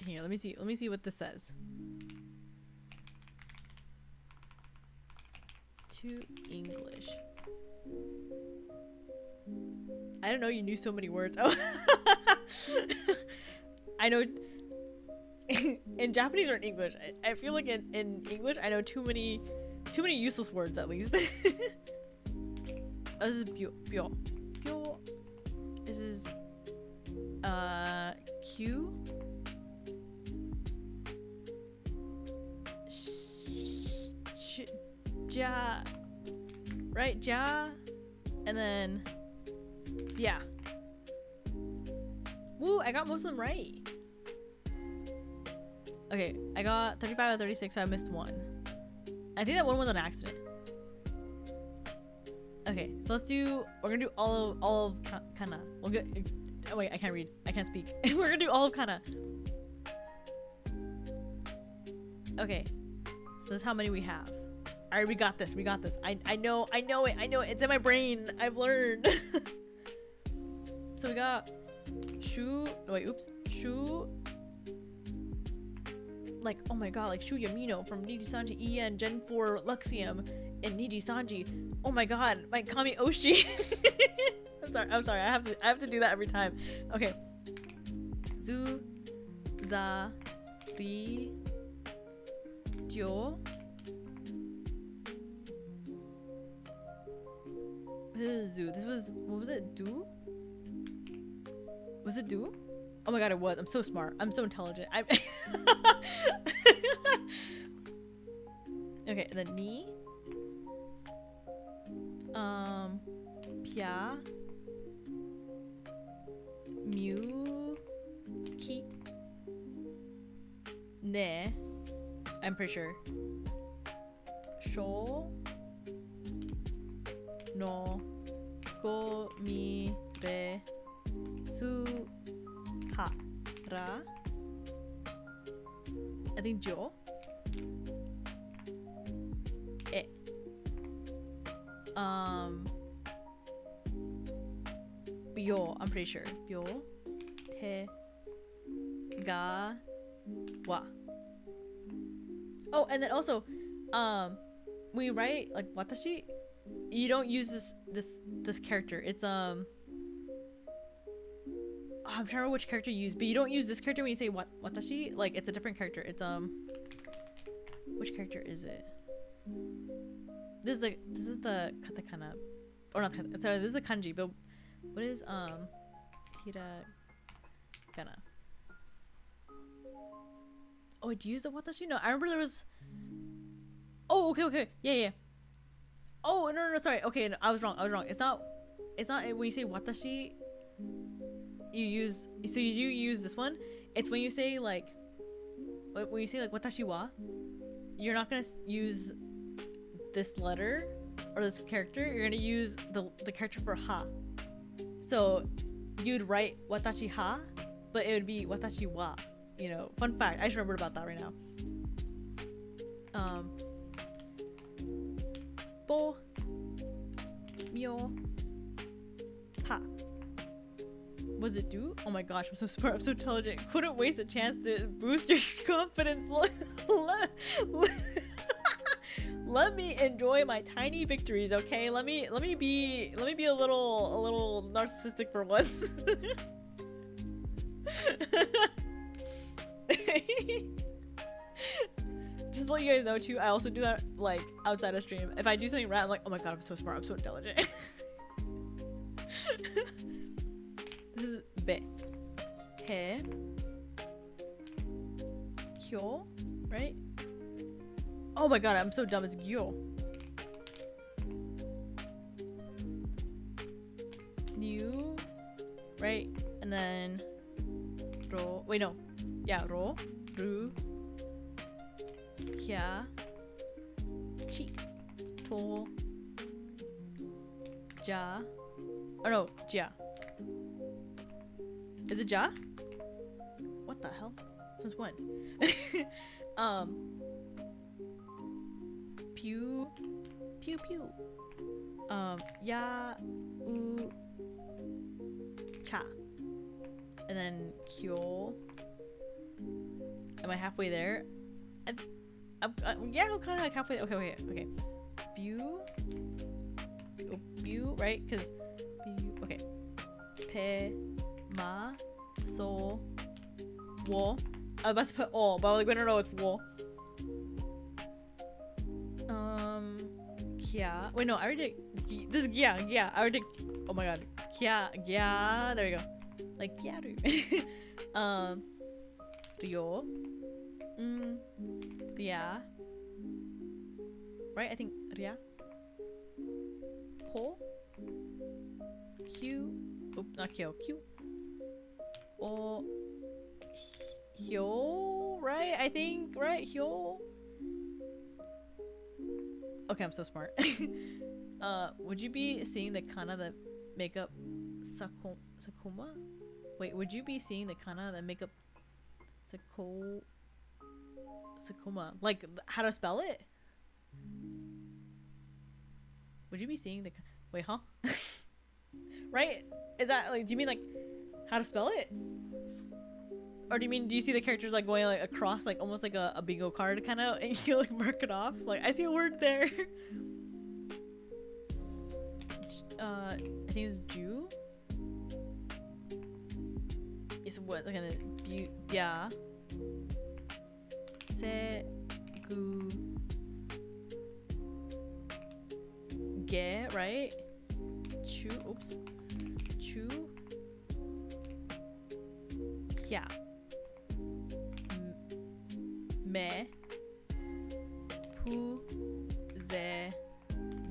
Speaker 1: Here, let me see what this says. To English. I didn't know you knew so many words. Oh. I know in Japanese or in English. I feel like in English I know too many useless words at least. Oh, this is Byo. This is Q. Ja, right? Ja, and then yeah. Woo! I got most of them right. Okay, I got 35 out of 36, so I missed one. I think that one was an accident. Okay, so we're gonna do all of kana. We'll get. Oh wait, I can't read. I can't speak. We're gonna do all of kana. Okay, so that's how many we have. Alright, we got this. I know it. It's in my brain. I've learned. So we got Shu. Wait, oops. Shu. Like, oh my god, like Shu Yamino from Niji Sanji Ian Gen 4 Luxium and Niji Sanji. Oh my god, my Kami Oshi. I'm sorry. I have to do that every time. Okay. Zu, za, ri, Gyo. This is zoo. This was, what was it? Do? Was it do? Oh my god, it was. I'm so smart. I'm so intelligent. Okay, and then ni. Pia. Mew. Ki. Ne. I'm pretty sure. Sho. No. Go. Mi. Re. Su. Ha. Ra. I think Jo. E. Yo, I'm pretty sure. Yo. Te. Ga. Wa. Oh, and then also, when you write like watashi, you don't use this character. It's I'm trying to remember which character you use, but you don't use this character when you say watashi. Like it's a different character. It's which character is it? This is the katakana, or not? Sorry, this is the kanji. But what is hiragana? Oh, wait, do you use the watashi? No, I remember there was. Oh, okay, yeah. Oh no, sorry. Okay, no, I was wrong. It's not when you say watashi. You do use this one. It's when you say like watashi wa, you're not gonna use this letter or this character. You're gonna use the character for ha. So you'd write watashi ha, but it would be watashi wa. You know, fun fact. I just remembered about that right now. Bo, myo, pa. Was it do? Oh my gosh, I'm so smart. I'm so intelligent. Couldn't waste a chance to boost your confidence. Let me enjoy my tiny victories, okay? Let me be a little narcissistic for once. Just to let you guys know too, I also do that like outside of stream. If I do something right, I'm like, oh my god, I'm so smart, I'm so intelligent. This is be, he, kyo, right? Oh my god, I'm so dumb. It's gyo. New, right? And then ro. Wait, no. Yeah, ro, ru, kya, chi, to, ja. Oh no, ja. Is it ja? What the hell? Since when? Pew, pew pew. Ya, u, cha. And then kyo. Am I halfway there? Yeah, I'm kind of like halfway. Okay. Bu, bu, right? Because bu. Okay. Pe, ma, so, wo. I was about to put all, but I was like, wait, no, it's wo. Kya. Wait, no, I already did. This is gya. I already did. Oh my god. Gya. There we go. Like gyaru. Ryo. Rya. Right? I think rya. Po. Q. Oop, not kyo. Q. O. Hyo. Right? I think. Right? Hyo. Okay, I'm so smart. Would you be seeing the kana that make up Sakuma? Wait, would you be seeing the kana that make up Sakuma? Like, how to spell it? Would you be seeing the... Wait, huh? Right? Is that, like, do you mean, like, how to spell it? Or do you see the characters, like, going, like, across, like, almost like a bingo card, kind of, and you, like, mark it off? Like, I see a word there. I think it's Jew. It's what? Like, yeah. Se, gu ge, right? Chu, oops. Chu. Yeah. Me. Pu. Ze.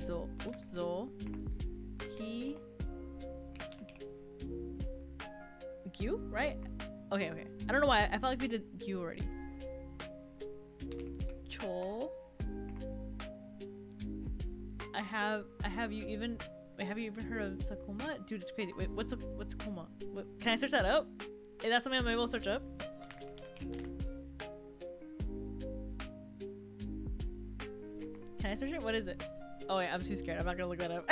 Speaker 1: Zo. Oops. Zo. He. Gyu, right? Okay. I don't know why. I felt like we did Gyu already. Chol. Have you even heard of Sakuma? Dude, it's crazy. Wait, what's Sakuma? Can I search that up? Is that something I'm able to search up? Can I search it? What is it? Oh wait, I'm too scared. I'm not gonna look that up.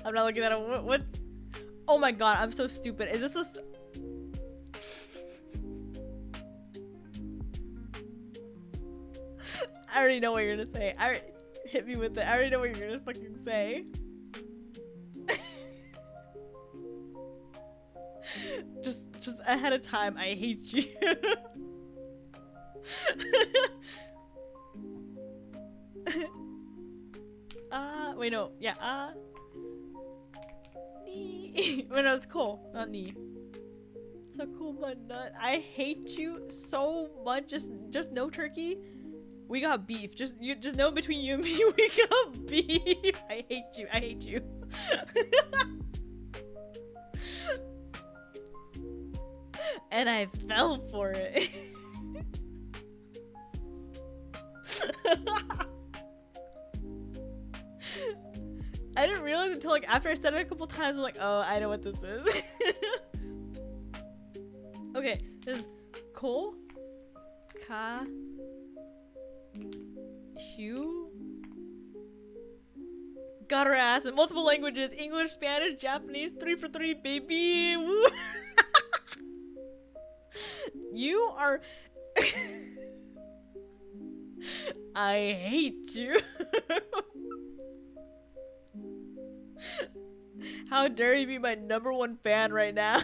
Speaker 1: I'm not looking that up. What's? Oh my god, I'm so stupid. Is this a? I already know what you're gonna say. Hit me with it. I already know what you're gonna fucking say. just ahead of time, I hate you. Wait, no. Yeah, Ni. Wait, no, it's cool. Not ni. So cool, but not. I hate you so much. Just no turkey. We got beef. Just know between you and me, we got beef. I hate you. And I fell for it. I didn't realize until like after I said it a couple times. I'm like, oh, I know what this is. Okay, this is Ko Ka Hugh. Got her ass in multiple languages: English, Spanish, Japanese. 3 for 3, baby. Woo. You are. I hate you. How dare you be my #1 fan right now?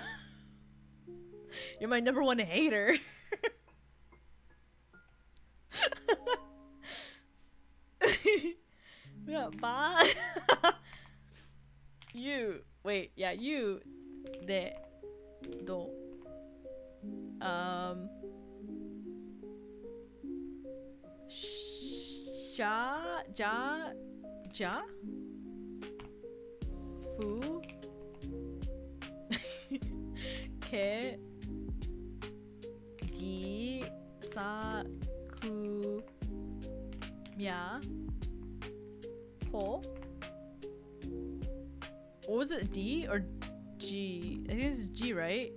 Speaker 1: You're my #1 hater. We got Ba. You. Wait, yeah, you. De. Do. Sha. Ja. Ja. Fu. Ke. Gi. Sa. Ku. Mya. Ho. What was it? D or G? I think this is G, right?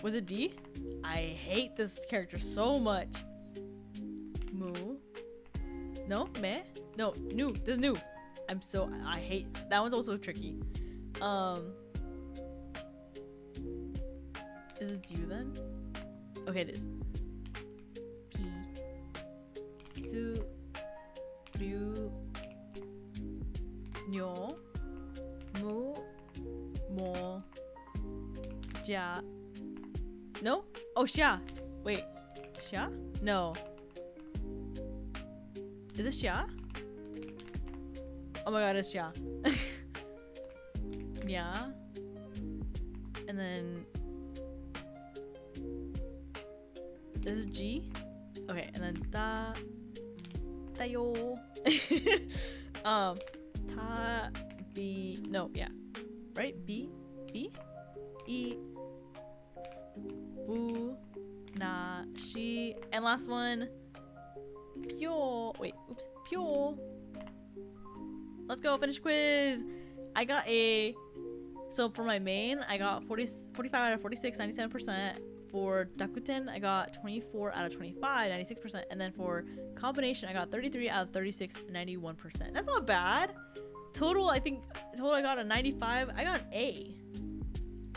Speaker 1: Was it D? I hate this character so much. Mu. No? Me? No. Nu. This is Nu. I hate. That one's also tricky. Is it Du then? Okay, it is. P. Zu. Ryu. Nyo. Mu. Mo. Ja. No? Oh, Xia. Wait. Xia? No. Is this Xia? Oh my god, it's Xia. Yeah. And then... This is G? Okay, and then Da... Tayo. Ta... B... No, yeah. Right? B? B? E... Bu... Na... Shi... And last one... Pyo... Wait, oops. Pyo... Let's go, finish quiz! I got a... So for my main, I got 45 out of 46, 97%. For Dakuten, I got 24 out of 25, 96%. And then for combination, I got 33 out of 36, 91%. That's not bad. Total, I got a 95. I got an A.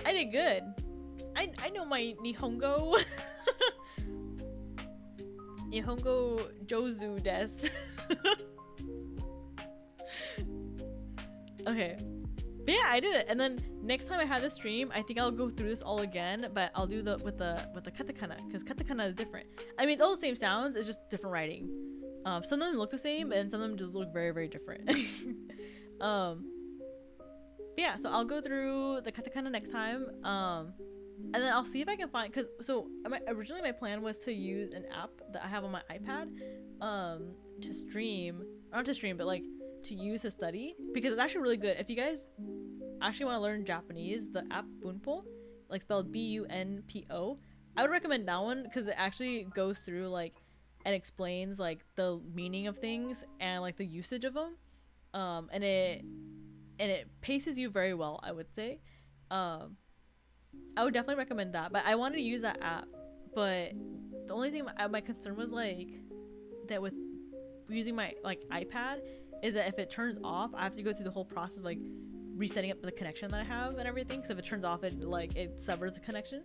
Speaker 1: I did good. I know my Nihongo. Nihongo Jozu desu. Okay. But yeah, I did it. And then next time I have this stream, I think I'll go through this all again, but I'll do the with the katakana, because katakana is different. I mean, it's all the same sounds, it's just different writing. Some of them look the same, and some of them just look very, very different. Yeah, so I'll go through the katakana next time. And then I'll see if I can find, because originally my plan was to use an app that I have on my iPad to stream, not to stream, but like to use to study, because it's actually really good. If you guys actually want to learn Japanese, the app Bunpo, like spelled Bunpo, I would recommend that one, because it actually goes through like and explains like the meaning of things and like the usage of them, and it paces you very well, I would say. I would definitely recommend that, but I wanted to use that app, but the only thing my concern was like that with using my like iPad is that if it turns off, I have to go through the whole process of like resetting up the connection that I have and everything. So if it turns off, it severs the connection.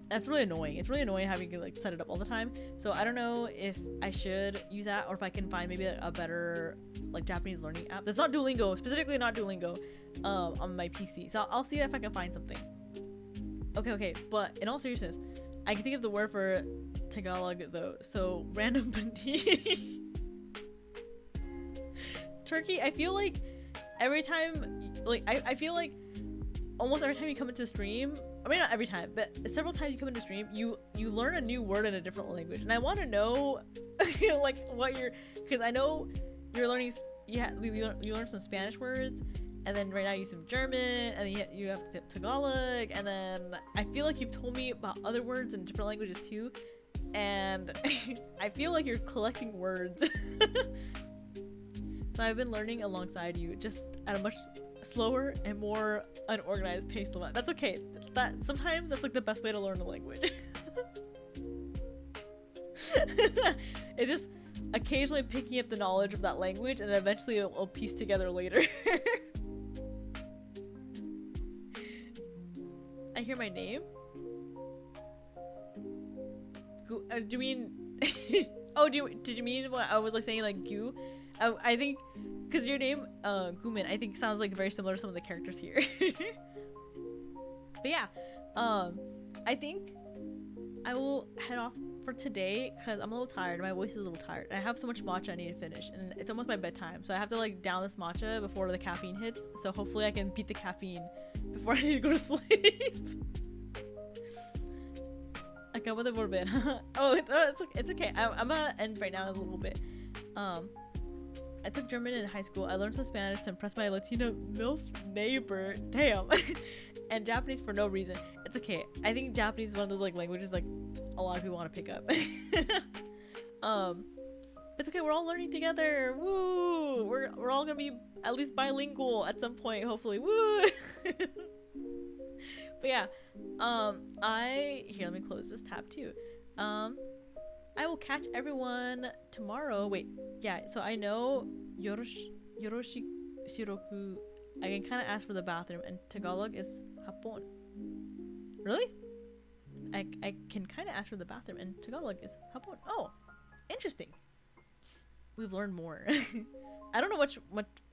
Speaker 1: That's really annoying. It's really annoying having to like set it up all the time. So I don't know if I should use that, or if I can find maybe a better like Japanese learning app that's not Duolingo, specifically not Duolingo, on my PC. So I'll see if I can find something. Okay, but in all seriousness, I can think of the word for Tagalog though. So random petite. Turkey, I feel like every time, like I feel like almost every time you come into stream, I mean not every time, but several times you come into stream, you learn a new word in a different language, and I want to know like what you're, because I know you're learning, you learn some Spanish words, and then right now you use some German, and then you have Tagalog, and then I feel like you've told me about other words in different languages too, and I feel like you're collecting words. So I've been learning alongside you, just at a much slower and more unorganized pace. That's okay. Sometimes that's like the best way to learn a language. It's just occasionally picking up the knowledge of that language, and then eventually it'll piece together later. I hear my name? Do you mean... Oh, did you mean what I was like saying, like Gu? I think because your name Gumin, I think sounds like very similar to some of the characters here. But yeah, I think I will head off for today because I'm a little tired. My voice is a little tired. I have so much matcha I need to finish, and it's almost my bedtime, so I have to like down this matcha before the caffeine hits. So hopefully I can beat the caffeine before I need to go to sleep. Acabo de volver. Oh, it's okay. I'm gonna end right now in a little bit. I took German in high school. I learned some Spanish to impress my Latina MILF neighbor. Damn. And Japanese for no reason. It's okay. I think Japanese is one of those like languages like a lot of people want to pick up. It's okay. We're all learning together. Woo! We're all gonna be at least bilingual at some point, hopefully. Woo! But yeah, let me close this tab too. I will catch everyone tomorrow. Wait, yeah, so I know Yoroshiroku, I can kind of ask for the bathroom, and Tagalog is hapon. Really? I can kind of ask for the bathroom, and Tagalog is hapon. Oh, interesting. We've learned more. I don't know much.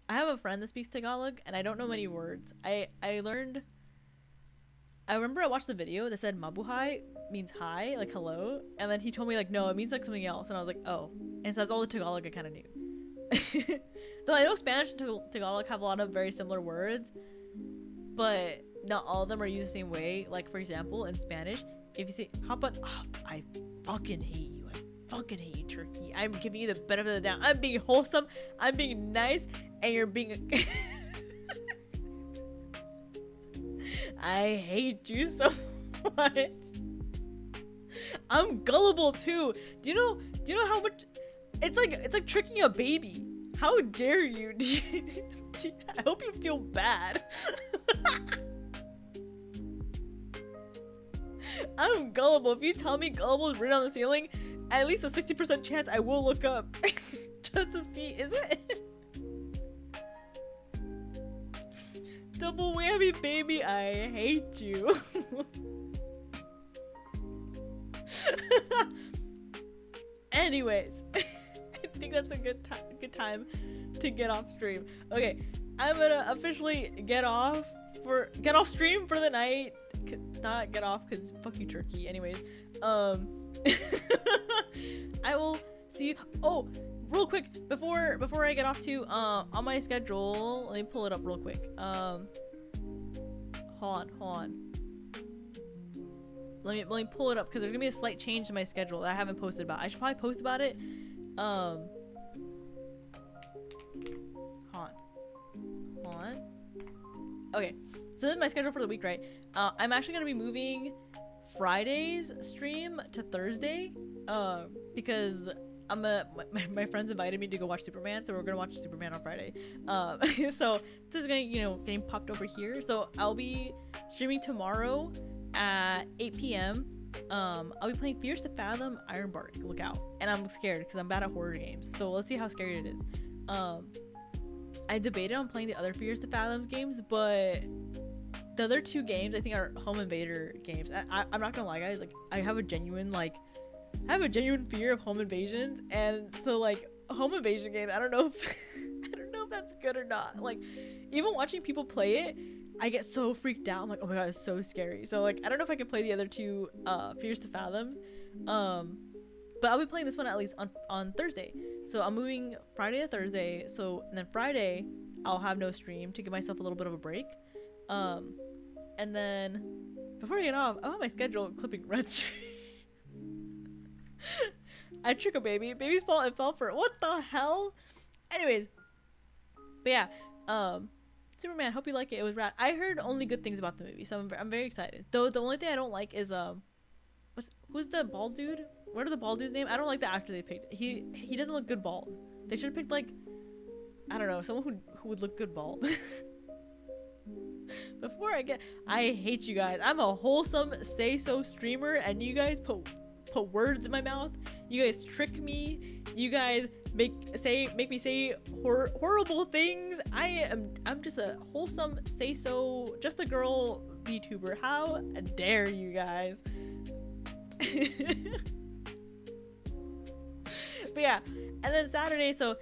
Speaker 1: I have a friend that speaks Tagalog, and I don't know many words. I remember I watched the video that said mabuhay means hi, like hello, and then he told me like no, it means like something else, and I was like oh, and so that's all the Tagalog I kind of knew. Though I know Spanish and Tagalog have a lot of very similar words, but not all of them are used the same way. Like for example, in Spanish, if you say hapan, oh, I fucking hate you. I fucking hate you, Turkey. I'm giving you the benefit of the doubt. I'm being wholesome. I'm being nice, and you're being. I hate you so much. I'm gullible too. Do you know how much it's like tricking a baby? How dare you? I hope you feel bad. I'm gullible. If you tell me gullible is written on the ceiling, at least a 60% chance I will look up just to see, is it? Double whammy, baby, I hate you. Anyways, I think that's a good time to get off stream. Okay, I'm gonna officially get off stream for the night. Not get off because fuck you, turkey. Anyways, I will see you. Oh, real quick before I get off too. On my schedule, let me pull it up real quick. Hold on. Let me pull it up because there's gonna be a slight change to my schedule that I haven't posted about. I should probably post about it. Hold on. Okay, so this is my schedule for the week, right? I'm actually gonna be moving Friday's stream to Thursday, because my friends invited me to go watch Superman, so we're gonna watch Superman on Friday. So this is gonna, getting popped over here. So I'll be streaming tomorrow at 8 p.m. I'll be playing Fierce to Fathom Ironbark. Look out. And I'm scared because I'm bad at horror games. So let's see how scary it is. I debated on playing the other Fierce to Fathom games, but the other two games I think are home invader games. I'm not gonna lie, guys. Like, I have a genuine fear of home invasions, and so like home invasion games, I don't know if that's good or not. Like, even watching people play it, I get so freaked out. I'm like, oh my god, it's so scary. So like, I don't know if I can play the other two Fierce to Fathoms, but I'll be playing this one at least on Thursday. So I'm moving Friday to Thursday. So and then Friday I'll have no stream to give myself a little bit of a break. And then before I get off, I'm on my schedule clipping Red Stream. I trick a baby. Baby's fault. It fell for it. What the hell? Anyways, but yeah, Superman. I hope you like it. It was rad. I heard only good things about the movie, so I'm very excited. Though the only thing I don't like is who's the bald dude? What are the bald dude's name? I don't like the actor they picked. He doesn't look good bald. They should have picked like, I don't know, someone who would look good bald. I hate you guys. I'm a wholesome say-so streamer, and you guys put words in my mouth. You guys trick me. You guys make me say horrible things. I'm just a wholesome say-so, just a girl VTuber. How dare you guys? But yeah, and then Saturday, so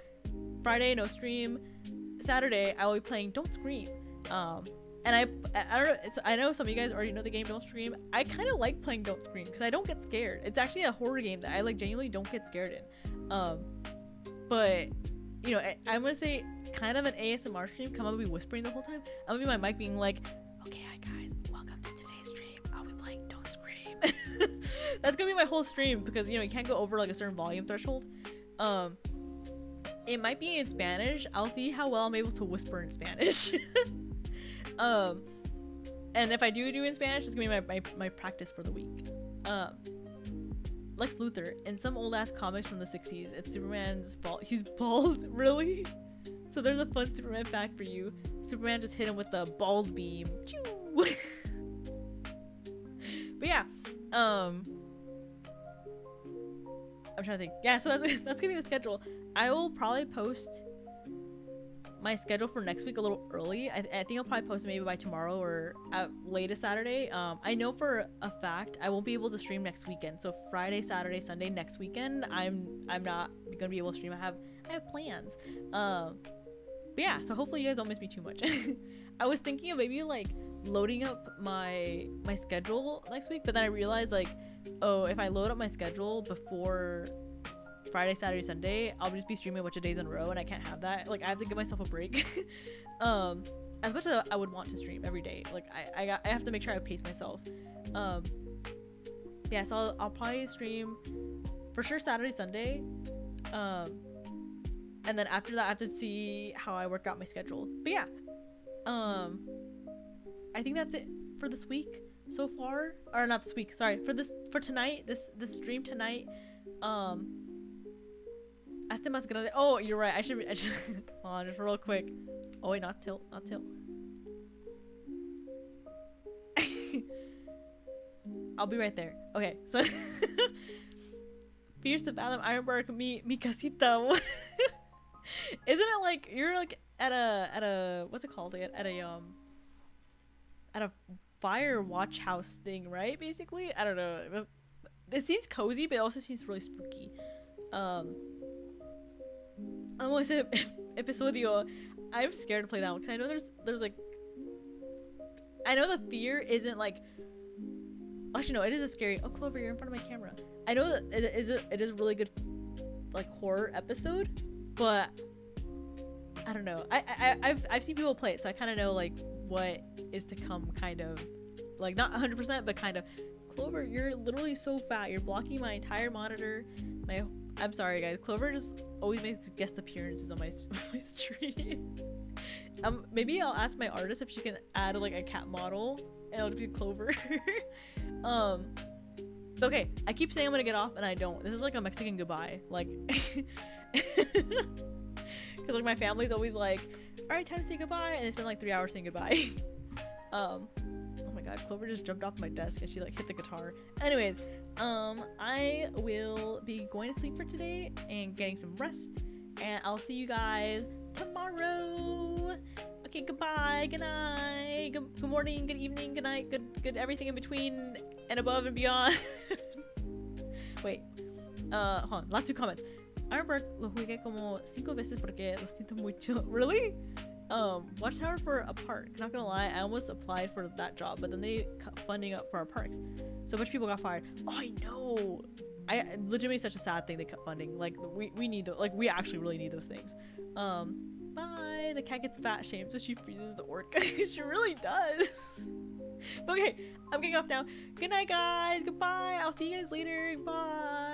Speaker 1: Friday no stream. Saturday I will be playing Don't Scream. And I don't know, I know some of you guys already know the game Don't Scream. I kind of like playing Don't Scream because I don't get scared. It's actually a horror game that I like genuinely don't get scared in. But I'm gonna say kind of an ASMR stream. I'm gonna be whispering the whole time. I'm gonna be my mic being like, okay, hi guys, welcome to today's stream. I'll be playing Don't Scream. That's gonna be my whole stream because you can't go over like a certain volume threshold. It might be in Spanish. I'll see how well I'm able to whisper in Spanish. And if I do in Spanish, it's gonna be my practice for the week. Lex Luthor, in some old ass comics from the 60s, it's Superman's bald. He's bald, really? So there's a fun Superman fact for you. Superman just hit him with the bald beam. But yeah, I'm trying to think. Yeah, so that's gonna be the schedule. I will probably post my schedule for next week a little early. I think I'll probably post it maybe by tomorrow or at latest Saturday. I know for a fact I won't be able to stream next weekend. So Friday, Saturday, Sunday next weekend, I'm not gonna be able to stream. I have plans. But yeah, so hopefully you guys don't miss me too much. I was thinking of maybe like loading up my schedule next week, but then I realized like, oh, if I load up my schedule before Friday, Saturday, Sunday, I'll just be streaming a bunch of days in a row, and I can't have that. Like, I have to give myself a break. As much as I would want to stream every day, like I have to make sure I pace myself. Yeah, so I'll probably stream for sure Saturday, Sunday, and then after that I have to see how I work out my schedule. But yeah, I think that's it for this week so far, or not this week. Sorry, for tonight. This stream tonight. Hazte más grande. Oh, you're right. I should hold on, just real quick. Oh wait, not tilt. I'll be right there. Okay, so Fierce to Fathom Ironbark mi casita. Isn't it like you're like at a what's it called? At a fire watch house thing, right? Basically, I don't know. It seems cozy, but it also seems really spooky. Amo ese episodio. I'm scared to play that one because I know there's like, I know the fear isn't like, actually no, it is a scary. Oh, Clover, you're in front of my camera. I know that it is a really good like horror episode, but I don't know. I've seen people play it, so I kind of know like what is to come, kind of like not 100%, but kind of. Clover, you're literally so fat. You're blocking my entire monitor. I'm sorry, guys. Clover just always makes guest appearances on my stream. Maybe I'll ask my artist if she can add like a cat model, and it'll be Clover. Okay, I keep saying I'm gonna get off, and I don't. This is like a Mexican goodbye, like, because like my family's always like, "All right, time to say goodbye," and it's been like 3 hours saying goodbye. Oh my god, Clover just jumped off my desk and she like hit the guitar. Anyways, I will be going to sleep for today and getting some rest, and I'll see you guys tomorrow. Okay, goodbye, good night, good morning, good evening, good night, good everything in between and above and beyond. Wait, hold on, last 2 comments. I remember lo jugué como 5 veces porque lo siento mucho. Really? Watchtower for a park. Not gonna lie, I almost applied for that job, but then they cut funding up for our parks, so a bunch of people got fired. Oh, I know. I legitimately, such a sad thing they cut funding. Like we need those. Like we actually really need those things. Bye. The cat gets fat shamed, so she freezes the orca. She really does. Okay, I'm getting off now. Good night, guys. Goodbye. I'll see you guys later. Bye.